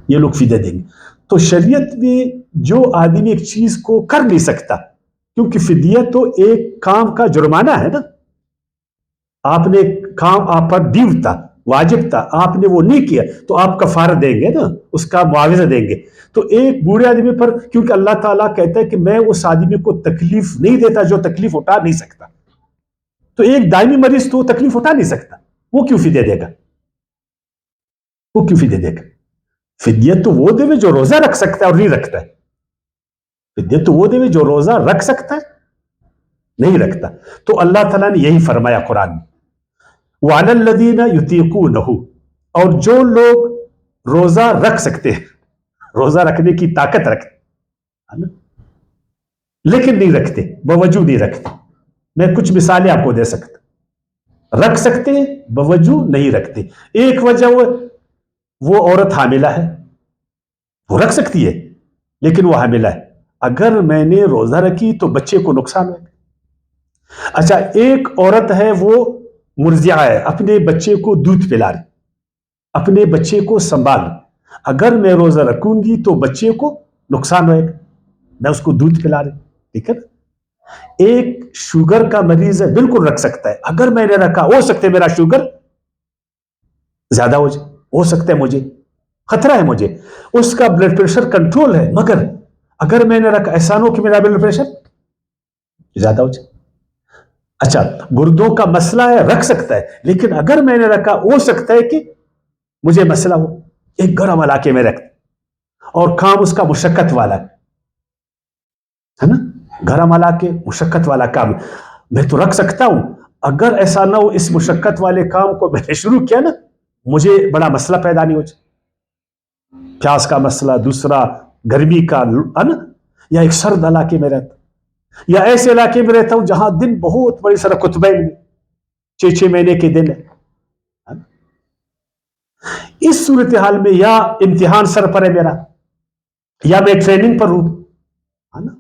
یہ لوگ فدیہ دیں گے. تو شریعت میں جو آدمی ایک چیز کو کر نہیں سکتا، کیونکہ فدیہ تو ایک کام کا جرمانہ ہے نا. آپ نے کام آپ پر ڈیو تھا، واجب تھا، آپ نے وہ نہیں کیا تو آپ کفارہ دیں گے نا، اس کا معاوضہ دیں گے. تو ایک بوڑھے آدمی پر، کیونکہ اللہ تعالیٰ کہتا ہے کہ میں اس آدمی کو تکلیف نہیں دیتا جو تکلیف اٹھا نہیں سکتا. تو ایک دائمی مریض تو تکلیف اٹھا نہیں سکتا، وہ کیوں فدیہ دے گا؟ وہ کیوں فدیہ دے گا؟ فدیہ تو وہ دے جو روزہ رکھ سکتا ہے اور نہیں رکھتا ہے. فدیہ تو وہ دے جو روزہ رکھ سکتا ہے، نہیں رکھتا. تو اللہ تعالیٰ نے یہی فرمایا قرآن میں، وَعَلَى الَّذِينَ يُطِيقُونَهُ. اور جو لوگ روزہ رکھ سکتے ہیں، روزہ رکھنے کی طاقت رکھتے لیکن نہیں رکھتے، بوجہ نہیں رکھتے. میں کچھ مثالیں آپ کو دے سکتا. رکھ سکتے ہیں، بوجہ نہیں رکھتے. ایک وجہ وہ عورت حاملہ ہے، وہ رکھ سکتی ہے لیکن وہ حاملہ ہے. اگر میں نے روزہ رکھی تو بچے کو نقصان ہے. اچھا، ایک عورت ہے وہ مرضعہ ہے، اپنے بچے کو دودھ پلا رہی، اپنے بچے کو سنبھال. اگر میں روزہ رکھوں گی تو بچے کو نقصان ہوئے گا، میں اس کو دودھ پلا رہی. ٹھیک ہے. ایک شوگر کا مریض ہے، بالکل رکھ سکتا ہے. اگر میں نے رکھا، ہو سکتا ہے میرا شوگر زیادہ ہو جائے، ہو سکتا ہے مجھے خطرہ ہے، مجھے اس کا بلڈ پریشر کنٹرول ہے، مگر اگر میں نے رکھا، ایسا نہ ہو کہ میرا بلڈ پریشر زیادہ ہو جائے. اچھا، گردوں کا مسئلہ ہے، رکھ سکتا ہے، لیکن اگر میں نے رکھا، ہو سکتا ہے کہ مجھے مسئلہ ہو. ایک گرم علاقے میں رکھتا اور کام اس کا مشقت والا ہے نا، گرم علاقے مشقت والا کام، میں تو رکھ سکتا ہوں. اگر ایسا نہ ہو اس مشقت والے کام کو میں نے شروع کیا نا، مجھے بڑا مسئلہ پیدا نہیں ہو جائے. پیاس کا مسئلہ، دوسرا گرمی کا ہے نا، یا ایک سرد علاقے میں رہتا، یا ایسے علاقے میں رہتا ہوں جہاں دن بہت بڑی سر کتبے میں 6 مہینے کے دن ہے. اس صورتحال میں یا امتحان سر پر ہے میرا، یا میں ٹریننگ پر ہوں، ہے نا؟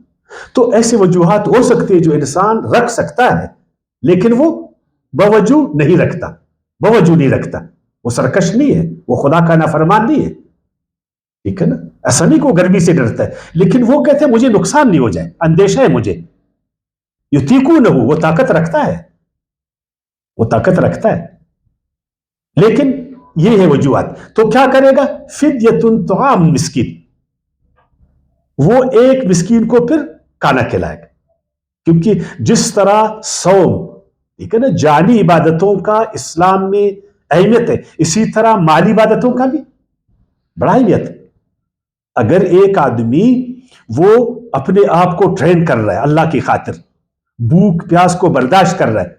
تو ایسی وجوہات ہو سکتی ہے جو انسان رکھ سکتا ہے لیکن وہ بوجہ نہیں رکھتا، بوجہ نہیں رکھتا، وہ سرکش نہیں ہے، وہ خدا کا نافرمان نہیں ہے، ٹھیک ہے نا؟ ایسا نہیں کہ وہ گرمی سے ڈرتا ہے، لیکن وہ کہتے ہیں مجھے نقصان نہیں ہو جائے، اندیشہ ہے مجھے، یطیقونہ، وہ طاقت رکھتا ہے، وہ طاقت رکھتا ہے، لیکن یہ ہے وجوہات۔ تو کیا کرے گا؟ فدیۃ طعام مسکین، وہ ایک مسکین کو پھر کھانا کھلائے گا، کیونکہ جس طرح صوم، ٹھیک ہے نا، جانی عبادتوں کا اسلام میں اہمیت ہے، اسی طرح مالی عبادتوں کا بھی بڑا اہمیت ہے۔ اگر ایک آدمی وہ اپنے آپ کو ٹرین کر رہا ہے اللہ کی خاطر، بھوک پیاس کو برداشت کر رہا ہے،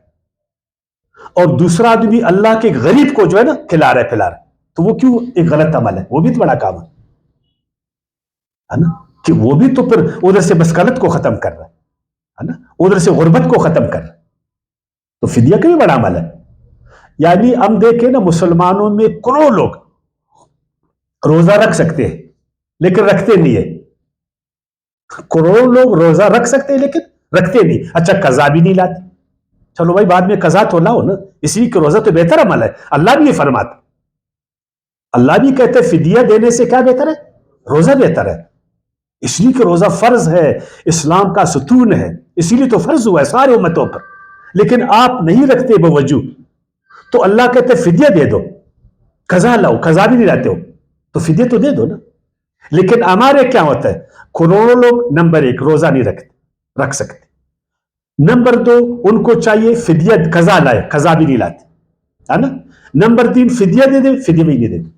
اور دوسرا آدمی اللہ کے غریب کو جو ہے نا کھلا رہا ہے پلا رہا ہے، تو وہ کیوں ایک غلط عمل ہے؟ وہ بھی تو بڑا کام ہے نا، کہ وہ بھی تو پھر ادھر سے مسکنت کو ختم کر رہا ہے نا، ادھر سے غربت کو ختم کر رہا ہے، تو فدیہ کا بھی بڑا عمل ہے۔ یعنی ہم دیکھیں نا، مسلمانوں میں کروڑوں لوگ روزہ رکھ سکتے ہیں لیکن رکھتے نہیں ہے، کروڑوں لوگ روزہ رکھ سکتے ہیں لیکن رکھتے نہیں۔ اچھا، قضا بھی نہیں لاتے، چلو بھائی بعد میں قضا تو لاؤ نا، اسی کہ روزہ تو بہتر عمل ہے، اللہ بھی یہ فرماتا، اللہ بھی کہتے ہیں فدیہ دینے سے کیا بہتر ہے؟ روزہ بہتر ہے، اس لیے کہ روزہ فرض ہے، اسلام کا ستون ہے، اسی لیے تو فرض ہوا ہے سارے امتوں پر، لیکن آپ نہیں رکھتے بوجہ، تو اللہ کہتے ہیں فدیہ دے دو، قضا لاؤ، قضا بھی نہیں لاتے ہو تو فدیہ تو دے دو نا۔ لیکن ہمارے کیا ہوتا ہے، کروڑوں لوگ نمبر ایک روزہ نہیں رکھ سکتے، نمبر دو ان کو چاہیے فدیہ قضا لائے، قضا بھی نہیں لاتے، ہے نا، نمبر تین فدیہ دے دے، فدیہ بھی نہیں دیتے،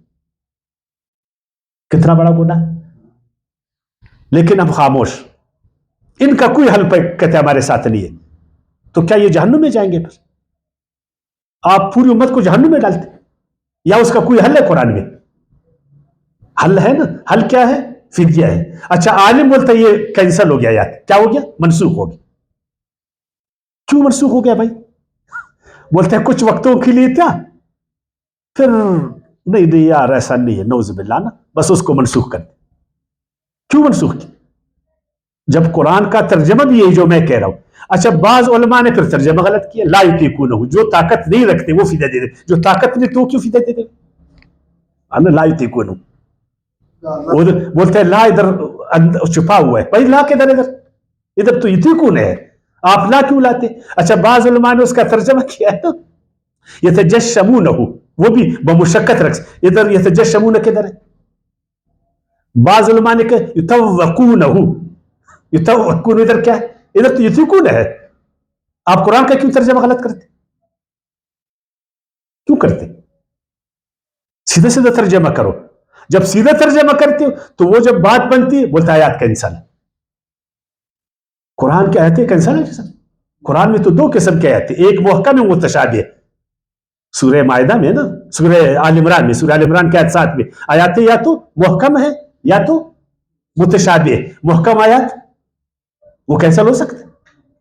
کتنا بڑا گناہ۔ لیکن ہم خاموش، ان کا کوئی حل کہتے ہمارے ساتھ نہیں ہے، تو کیا یہ جہنم میں جائیں گے؟ پھر آپ پوری امت کو جہنم میں ڈالتے، یا اس کا کوئی حل ہے قرآن میں؟ حل ہے نا، حل کیا ہے؟ فدیہ ہے۔ اچھا، عالم بولتا ہے یہ کینسل ہو گیا، یار کیا ہو گیا؟ منسوخ ہو گیا۔ کیوں منسوخ ہو گیا بھائی؟ بولتے ہیں کچھ وقتوں کے لیے تھا، پھر نہیں یار ایسا نہیں ہے، نعوذ باللہ نا، بس اس کو منسوخ کر دیں۔ کیوں منسوخ کیا؟ جب قرآن کا ترجمہ بھی یہی جو میں کہہ رہا ہوں۔ اچھا، بعض علماء نے پھر ترجمہ غلط کیا، لا یطیقونہ، جو طاقت نہیں رکھتے وہ فدیہ دے دے، جو طاقت نہیں تو کیوں فدیہ دے دے؟ لا یطیقونہ، بولتے ہیں لا ادھر چھپا ہوا ہے، بھائی لا کدھر، ادھر تو یطیقون ہے، آپ لا کیوں لاتے؟ اچھا، بعض علماء نے اس کا ترجمہ کیا ہے یتجشمونہ، وہ بھی بمشقت رکھ، ادھر یتجشمونہ کدھر ہے؟ بعض علماء نے کہا یتوقونہ، یتوقون ادھر کیا ہے؟ ادھر تو یتوقون ہے، آپ قرآن کا کیوں ترجمہ غلط کرتے؟ کیوں کرتے؟ سیدھا سیدھا ترجمہ کرو، جب سیدھا ترجمہ کرتے ہو تو وہ جب بات بنتی ہے بولتا ہے آیات کینسل، قرآن کی آیتیں کینسل ہے؟ قرآن میں تو دو قسم کی آیتیں، ایک محکم ہے، متشابہ ہے، سورہ مائدہ میں نا، سورہ آل عمران میں، سورہ آل عمران کے آیت 7 میں آیاتیں یا تو محکم ہے یا تو متشابہ ہے۔ محکم آیات وہ کینسل ہو سکتے،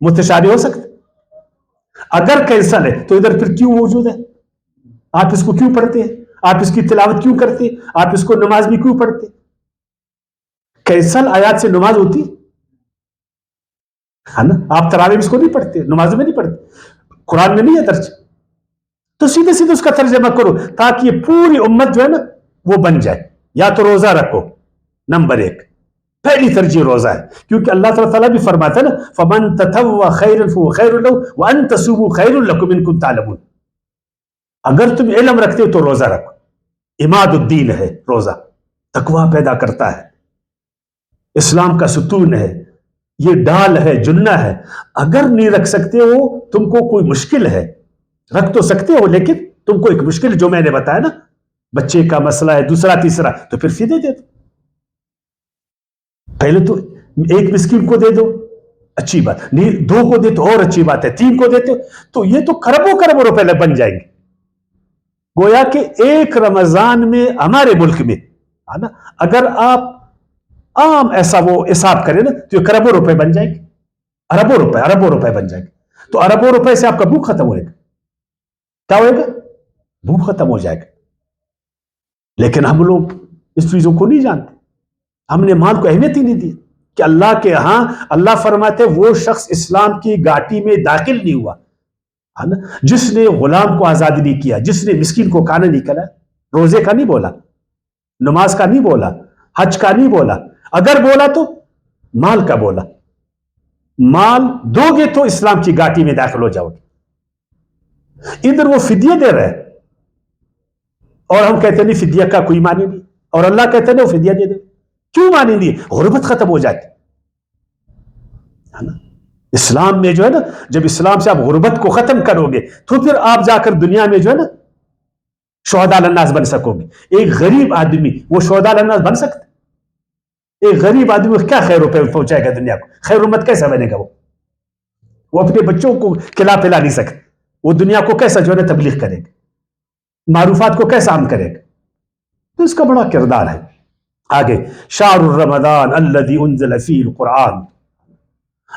متشابہ ہو سکتے، اگر کینسل ہے تو ادھر پھر کیوں موجود ہے؟ آپ اس کو کیوں پڑھتے ہیں؟ آپ اس کی تلاوت کیوں کرتے ہیں؟ آپ اس کو نماز بھی کیوں پڑھتے؟ کینسل آیات سے نماز ہوتی ہے نا، آپ تراویح اس کو نہیں پڑھتے، نماز میں نہیں پڑھتے، قرآن میں نہیں ہے درج، تو سیدھے سیدھے اس کا ترجمہ کرو تاکہ یہ پوری امت جو ہے نا وہ بن جائے۔ یا تو روزہ رکھو، نمبر ایک، پہلی ترجیح روزہ ہے، کیونکہ اللہ تعالیٰ بھی فرماتا ہے نا فَمَن تَطَوَّعَ خَيْرًا فَهُوَ خَيْرٌ لَهُ وَأَن تَصُومُوا خَيْرٌ لَكُمْ إِن كُنتُمْ تَعْلَمُونَ۔ اگر تم علم رکھتے ہو تو روزہ رکھو، عماد الدین ہے روزہ، تقویٰ پیدا کرتا ہے، اسلام کا ستون ہے، یہ ڈال ہے، جنہ ہے۔ اگر نہیں رکھ سکتے ہو، تم کو کوئی مشکل ہے، رکھ تو سکتے ہو لیکن تم کو ایک مشکل جو میں نے بتایا نا، بچے کا مسئلہ ہے، دوسرا تیسرا، تو پھر فدیہ دے دو، پہلے تو ایک مسکین کو دے دو، اچھی بات نہیں، دو کو دے تو اور اچھی بات ہے، تین کو دیتے تو یہ تو کروڑوں کروڑوں روپے بن جائیں گے۔ گویا کہ ایک رمضان میں ہمارے ملک میں اگر آپ عام ایسا وہ حساب کریں نا تو یہ کروڑوں روپے بن جائیں گے، اربوں روپے بن جائیں گے، تو اربوں روپے سے آپ کا بھوک ختم ہوئے گا، کیا ہوئے گا؟ بھوک ختم ہو جائے گا۔ لیکن ہم لوگ اس چیزوں کو نہیں جانتے، ہم نے مال کو اہمیت ہی نہیں دی کہ اللہ کے ہاں اللہ فرماتے وہ شخص اسلام کی گھاٹی میں داخل نہیں ہوا ہے نا جس نے غلام کو آزاد نہیں کیا، جس نے مسکین کو کھانا نہیں کھلایا، روزے کا نہیں بولا، نماز کا نہیں بولا، حج کا نہیں بولا، اگر بولا تو مال کا بولا۔ مال دو گے تو اسلام کی گھاٹی میں داخل ہو جاؤ گے۔ ادھر وہ فدیہ دے رہے ہیں اور ہم کہتے نہیں فدیہ کا کوئی معنی نہیں، اور اللہ کہتے نہیں وہ فدیہ دے دے، کیوں معنی نہیں؟ غربت ختم ہو جاتی ہے نا۔ اسلام میں جو ہے نا، جب اسلام سے آپ غربت کو ختم کرو گے تو پھر آپ جا کر دنیا میں جو ہے نا شہداء الناس بن سکو گے۔ ایک غریب آدمی وہ شہداء الناس بن سکتا؟ ایک غریب آدمی کیا خیر پہنچائے گا دنیا کو؟ خیر امت کیسا بنے گا؟ وہ اپنے بچوں کو کھلا پلا نہیں سکتا، وہ دنیا کو کیسا جو ہے تبلیغ کرے گا، معروفات کو کیسا عام کرے گا؟ تو اس کا بڑا کردار ہے۔ آگے شہر رمضان الذی انزل فیہ القرآن،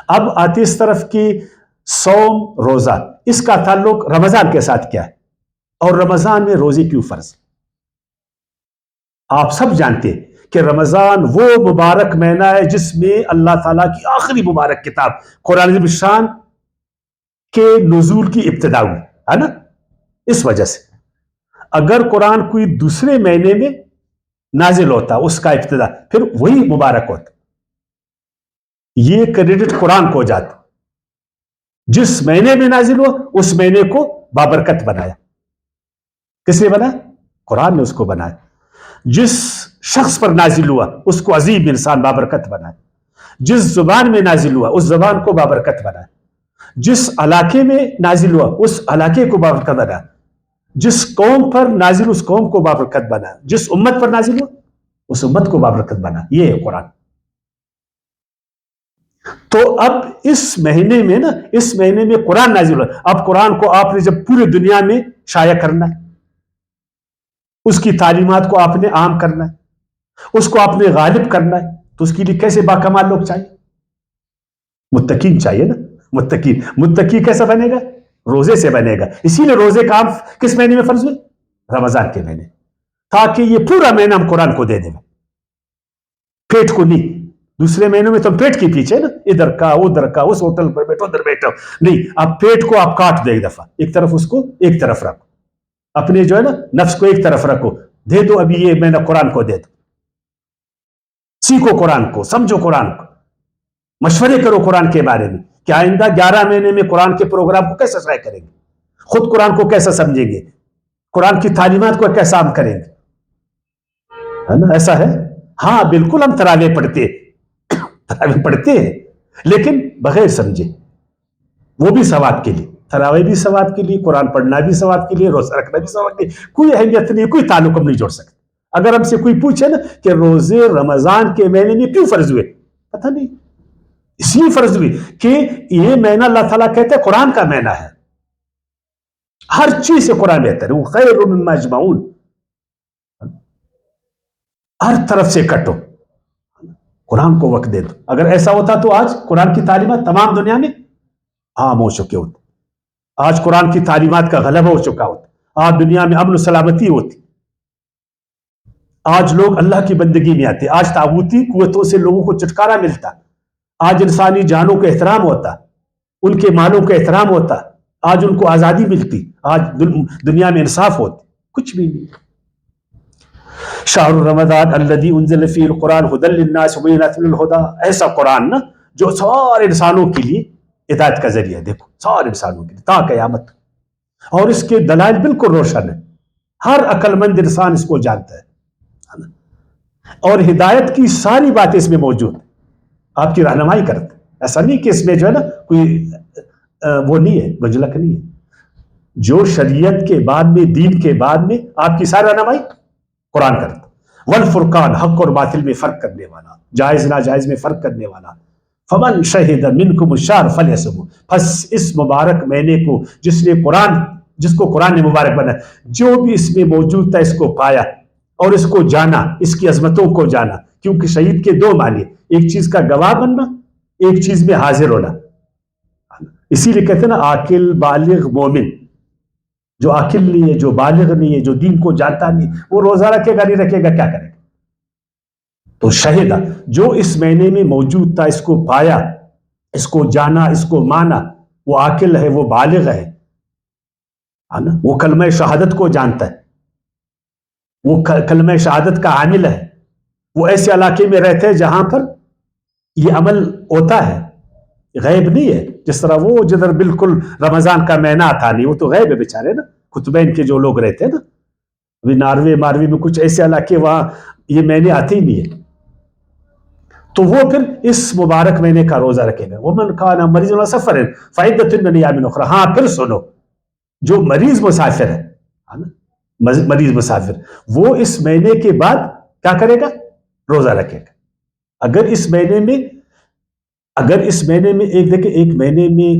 اب آتی اس طرف کی صوم روزہ، اس کا تعلق رمضان کے ساتھ کیا ہے اور رمضان میں روزے کیوں فرض؟ آپ سب جانتے ہیں کہ رمضان وہ مبارک مہینہ ہے جس میں اللہ تعالیٰ کی آخری مبارک کتاب قرآن عظیم الشان کے نزول کی ابتدا ہوئی ہے نا۔ اس وجہ سے اگر قرآن کوئی دوسرے مہینے میں نازل ہوتا اس کا ابتدا، پھر وہی مبارک ہوتا، یہ کریڈٹ قرآن کو جاتا۔ جس مہینے میں نازل ہوا اس مہینے کو بابرکت بنایا، کس نے بنایا؟ قرآن نے اس کو بنایا۔ جس شخص پر نازل ہوا اس کو عظیم انسان بابرکت بنایا، جس زبان میں نازل ہوا اس زبان کو بابرکت بنایا، جس علاقے میں نازل ہوا اس علاقے کو بابرکت بنایا، جس قوم پر نازل اس قوم کو بابرکت بنایا، جس امت پر نازل ہوا اس امت کو بابرکت بنا۔ یہ ہے قرآن۔ تو اب اس مہینے میں نا، اس مہینے میں قرآن نازل ہوا، اب قرآن کو آپ نے جب پورے دنیا میں شائع کرنا ہے، اس کی تعلیمات کو آپ نے عام کرنا ہے، اس کو آپ نے غالب کرنا ہے، تو اس کے لیے کیسے باکمال لوگ چاہیے؟ متقین چاہیے نا۔ متقی کیسا بنے گا؟ روزے سے بنے گا۔ اسی لیے روزے کا کس مہینے میں فرض ہوئے؟ رمضان کے مہینے، تاکہ یہ پورا مہینہ ہم قرآن کو دے دیں، پیٹ کو نہیں۔ دوسرے مہینوں میں تو پیٹ کے پیچھے نا، ادھر کا ادھر کا، اس ہوٹل پر بیٹھو ادھر بیٹھو، نہیں، اب پیٹ کو آپ کاٹ دو، ایک دفعہ ایک طرف اس کو ایک طرف رکھو، اپنے جو ہے نا نفس کو ایک طرف رکھو، دے دو ابھی یہ مہینہ قرآن کو دے دو، سیکھو قرآن کو، سمجھو قرآن کو، مشورے کرو قرآن کے بارے میں کہ آئندہ 11 مہینے میں قرآن کے پروگرام کو کیسا شائع کریں گے، خود قرآن کو کیسا سمجھیں گے، قرآن کی تعلیمات کو کیسا عام کریں گے، ہے نا؟ ایسا ہے۔ ہاں بالکل ہم تراویح پڑھتے ہیں لیکن بغیر سمجھے، وہ بھی ثواب کے لیے، تراویح بھی ثواب کے لیے، قرآن پڑھنا بھی ثواب کے لیے، روزہ رکھنا بھی ثواب کے لیے، کوئی اہمیت نہیں، کوئی تعلق ہم نہیں جوڑ سکتے۔ اگر ہم سے کوئی پوچھے نا کہ روزے رمضان کے مہینے میں کیوں فرض ہوئے، پتہ نہیں، اس لیے فرض ہوئی کہ یہ مہینہ اللہ تعالیٰ کہتے ہیں قرآن کا مہینہ ہے، ہر چیز سے قرآن بہتر ہے، وہ خیر مما یجمعون، ہر طرف سے کٹو، قرآن کو وقت دے دو۔ اگر ایسا ہوتا تو آج قرآن کی تعلیمات تمام دنیا میں عام ہو چکے ہوتے، آج قرآن کی تعلیمات کا غلبہ ہو چکا ہوتا، آج دنیا میں امن و سلامتی ہوتی، آج لوگ اللہ کی بندگی میں آتے، آج طاغوتی قوتوں سے لوگوں کو چھٹکارا ملتا، آج انسانی جانوں کا احترام ہوتا، ان کے مالوں کا احترام ہوتا، آج ان کو آزادی ملتی، آج دنیا میں انصاف ہوتی، کچھ بھی نہیں۔ شہر رمضان الذی انزل فیہ القرآن ھدی للناس وبینات من الھدی، ایسا قرآن نا جو سارے انسانوں کے لیے ہدایت کا ذریعہ، دیکھو سارے انسانوں کے لیے تا قیامت، اور اس کے دلائل بالکل روشن ہے، ہر عقل مند انسان اس کو جانتا ہے، اور ہدایت کی ساری باتیں اس میں موجود ہیں، آپ کی رہنمائی کرتے، ایسا نہیں کہ اس میں جو ہے نا کوئی وہ نہیں ہے، گنجلک نہیں ہے، جو شریعت کے بعد میں، دین کے بعد میں آپ کی ساری رہنمائی قرآن کرتا، والفرقان، حق اور باطل میں فرق کرنے والا، جائز ناجائز میں فرق کرنے والا، فمن شہد منکم الشہر فلیصمہ، پس اس مبارک مہینے کو جس کو قرآن نے مبارک بنا، جو بھی اس میں موجود تھا اس کو پایا اور اس کو جانا، اس کی عظمتوں کو جانا، کیونکہ شہید کے دو معنی، ایک چیز کا گواہ بننا، ایک چیز میں حاضر ہونا، اسی لیے کہتے ہیں نا عاقل بالغ مومن، جو عاقل نہیں ہے، جو بالغ نہیں ہے، جو دین کو جانتا نہیں، وہ روزہ رکھے گا نہیں رکھے گا، کیا کرے گا؟ تو شہیدہ جو اس مہینے میں موجود تھا، اس کو پایا، اس کو جانا، اس کو مانا، وہ عاقل ہے، وہ بالغ ہے نا، وہ کلمہ شہادت کو جانتا ہے، وہ کلمہ شہادت کا عامل ہے، وہ ایسے علاقے میں رہتے ہیں جہاں پر یہ عمل ہوتا ہے، غیب نہیں ہے. جس طرح وہ جدھر بالکل رمضان کا مہینہ آتا نہیں، وہ تو غیب ہے بیچارے نا، قطبین کے جو لوگ رہتے ہیں نا، ابھی ناروے ماروے میں کچھ ایسے علاقے وہاں یہ مہینے آتے ہی نہیں ہے، تو وہ پھر اس مبارک مہینے کا روزہ رکھے گا. ومن کان مریضا علی سفر فعدۃ من ایام اخرى. ہاں پھر سنو، جو مریض مسافر ہے نا، مریض مسافر وہ اس مہینے کے بعد کیا کرے گا؟ روزہ رکھے گا. اگر اس مہینے میں ایک مہینے میں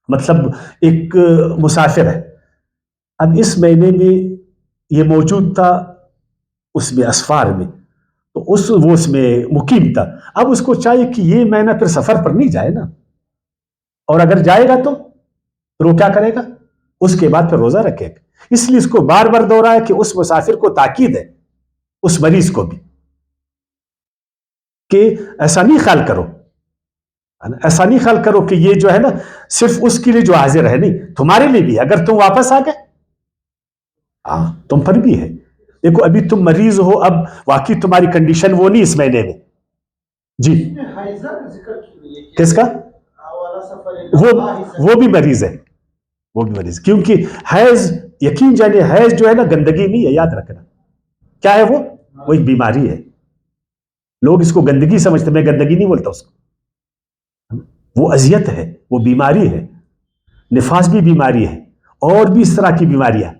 مطلب ایک مسافر ہے، اب اس مہینے میں یہ موجود تھا اس میں اسفار میں، تو وہ اس میں مقیم تھا، اب اس کو چاہیے کہ یہ مہینہ پھر سفر پر نہیں جائے نا، اور اگر جائے گا تو پھر وہ کیا کرے گا؟ اس کے بعد پھر روزہ رکھے گا. اس لیے اس کو بار بار دوہرایا کہ اس مسافر کو تاکید ہے، اس مریض کو بھی، کہ ایسا نہیں خیال کرو، ایسا نہیں خیال کرو کہ یہ جو ہے نا صرف اس کے لیے جو حاضر ہے، نہیں، تمہارے لیے بھی. اگر تم واپس آ گئے تم پر بھی ہے. دیکھو ابھی تم مریض ہو، اب واقعی تمہاری کنڈیشن وہ نہیں اس مہینے میں. جی کس کا؟ وہ بھی مریض ہے، وہ بھی مریض، کیونکہ حیض یقین جانے حیض جو ہے نا گندگی نہیں ہے، یاد رکھنا. کیا ہے وہ ایک بیماری ہے. لوگ اس کو گندگی سمجھتے، میں گندگی نہیں بولتا اس کو، وہ اذیت ہے، وہ بیماری ہے. نفاس بھی بیماری ہے، اور بھی اس طرح کی بیماریاں.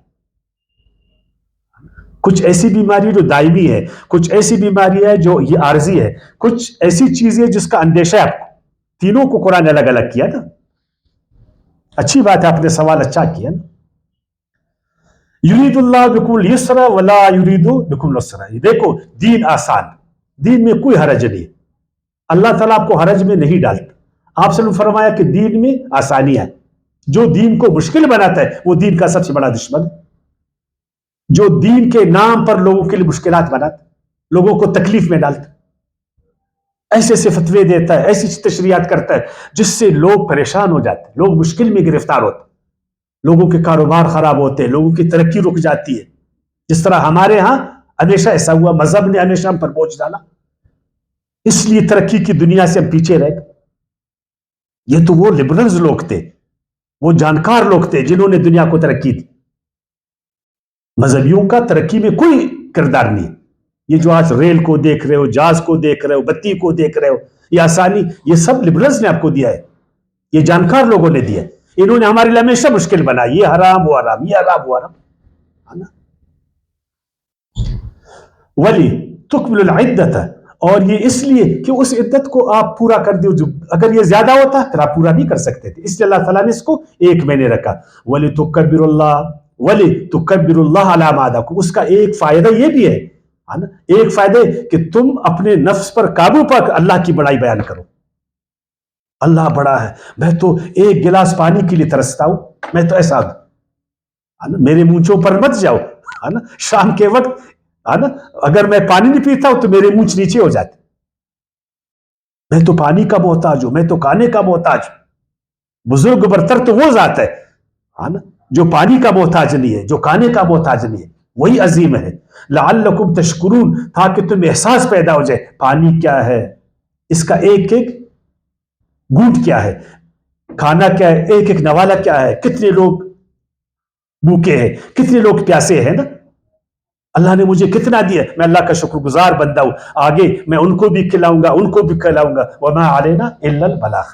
کچھ ایسی بیماری جو دائمی ہے، کچھ ایسی بیماری ہے جو یہ عارضی ہے، کچھ ایسی چیزیں جس کا اندیشہ ہے آپ کو. تینوں کو قرآن الگ الگ کیا نا. اچھی بات ہے، آپ نے سوال اچھا کیا نا. یرید اللہ بکم الیسر ولا یرید بکم العسر. دیکھو دین آسان، دین میں کوئی حرج نہیں. اللہ تعالیٰ آپ کو حرج میں نہیں ڈالتا. آپ سے فرمایا کہ دین میں آسانی ہے. جو دین کو مشکل بناتا ہے وہ دین کا سب سے بڑا دشمن ہے. جو دین کے نام پر لوگوں کے لیے مشکلات بناتا، لوگوں کو تکلیف میں ڈالتا، ایسے ایسے فتوے دیتا ہے، ایسی تشریحات کرتا ہے جس سے لوگ پریشان ہو جاتے ہیں، لوگ مشکل میں گرفتار ہوتے، لوگوں کے کاروبار خراب ہوتے ہیں، لوگوں کی ترقی رک جاتی ہے. جس طرح ہمارے ہاں ہمیشہ ایسا ہوا، مذہب نے ہمیشہ ہم پر بوجھ ڈالا، اس لیے ترقی کی دنیا سے ہم پیچھے رہ گئے. یہ تو وہ لبرلز لوگ تھے، وہ جانکار لوگ تھے جنہوں نے دنیا کو ترقی دی. مذہبیوں کا ترقی میں کوئی کردار نہیں. یہ جو آج ریل کو دیکھ رہے ہو، جہاز کو دیکھ رہے ہو، بتی کو دیکھ رہے ہو، یہ آسانی، یہ سب لبرلز نے آپ کو دیا ہے، یہ جانکار لوگوں نے دیا ہے. انہوں نے ہمارے لیے ہمیشہ مشکل بنائی، یہ حرام وہ حرام، یہ حرام وہ حرام. ولی تکمل العدت، اور یہ اس لیے کہ اس عدت کو آپ پورا کر دو. اگر یہ زیادہ ہوتا پھر آپ پورا نہیں کر سکتے تھے، اس لیے اللہ تعالیٰ نے اس کو ایک مہینے رکھا. ولی تکبر اللہ علی ما ہداکم. اس کا ایک فائدہ یہ بھی ہے نا، ایک فائدہ کہ تم اپنے نفس پر قابو پا کر اللہ کی بڑائی بیان کرو. اللہ بڑا ہے، میں تو ایک گلاس پانی کے لیے ترستا ہوں، میں تو ایسا ہوں، میرے مونچھوں پر مت جاؤ، ہے نا. شام کے وقت ہے نا، اگر میں پانی نہیں پیتا ہوں تو میرے مونچھ نیچے ہو جاتے. میں تو پانی کا محتاج ہوں، میں تو کھانے کا محتاج ہوں. بزرگ برتر تو وہ ذات ہے نا جو پانی کا محتاج نہیں ہے، جو کھانے کا محتاج نہیں ہے، وہی عظیم ہے. لعلکم تشکرون، تاکہ تم احساس پیدا ہو جائے پانی کیا ہے، اس کا ایک ایک گھونٹ کیا ہے، کھانا کیا ہے، ایک ایک نوالا کیا ہے، کتنے لوگ بھوکے ہیں، کتنے لوگ پیاسے ہیں نا. اللہ نے مجھے کتنا دیا، میں اللہ کا شکر گزار بندہ ہوں. آگے میں ان کو بھی کھلاؤں گا، ان کو بھی کھلاؤں گا. وما علینا الا البلاغ.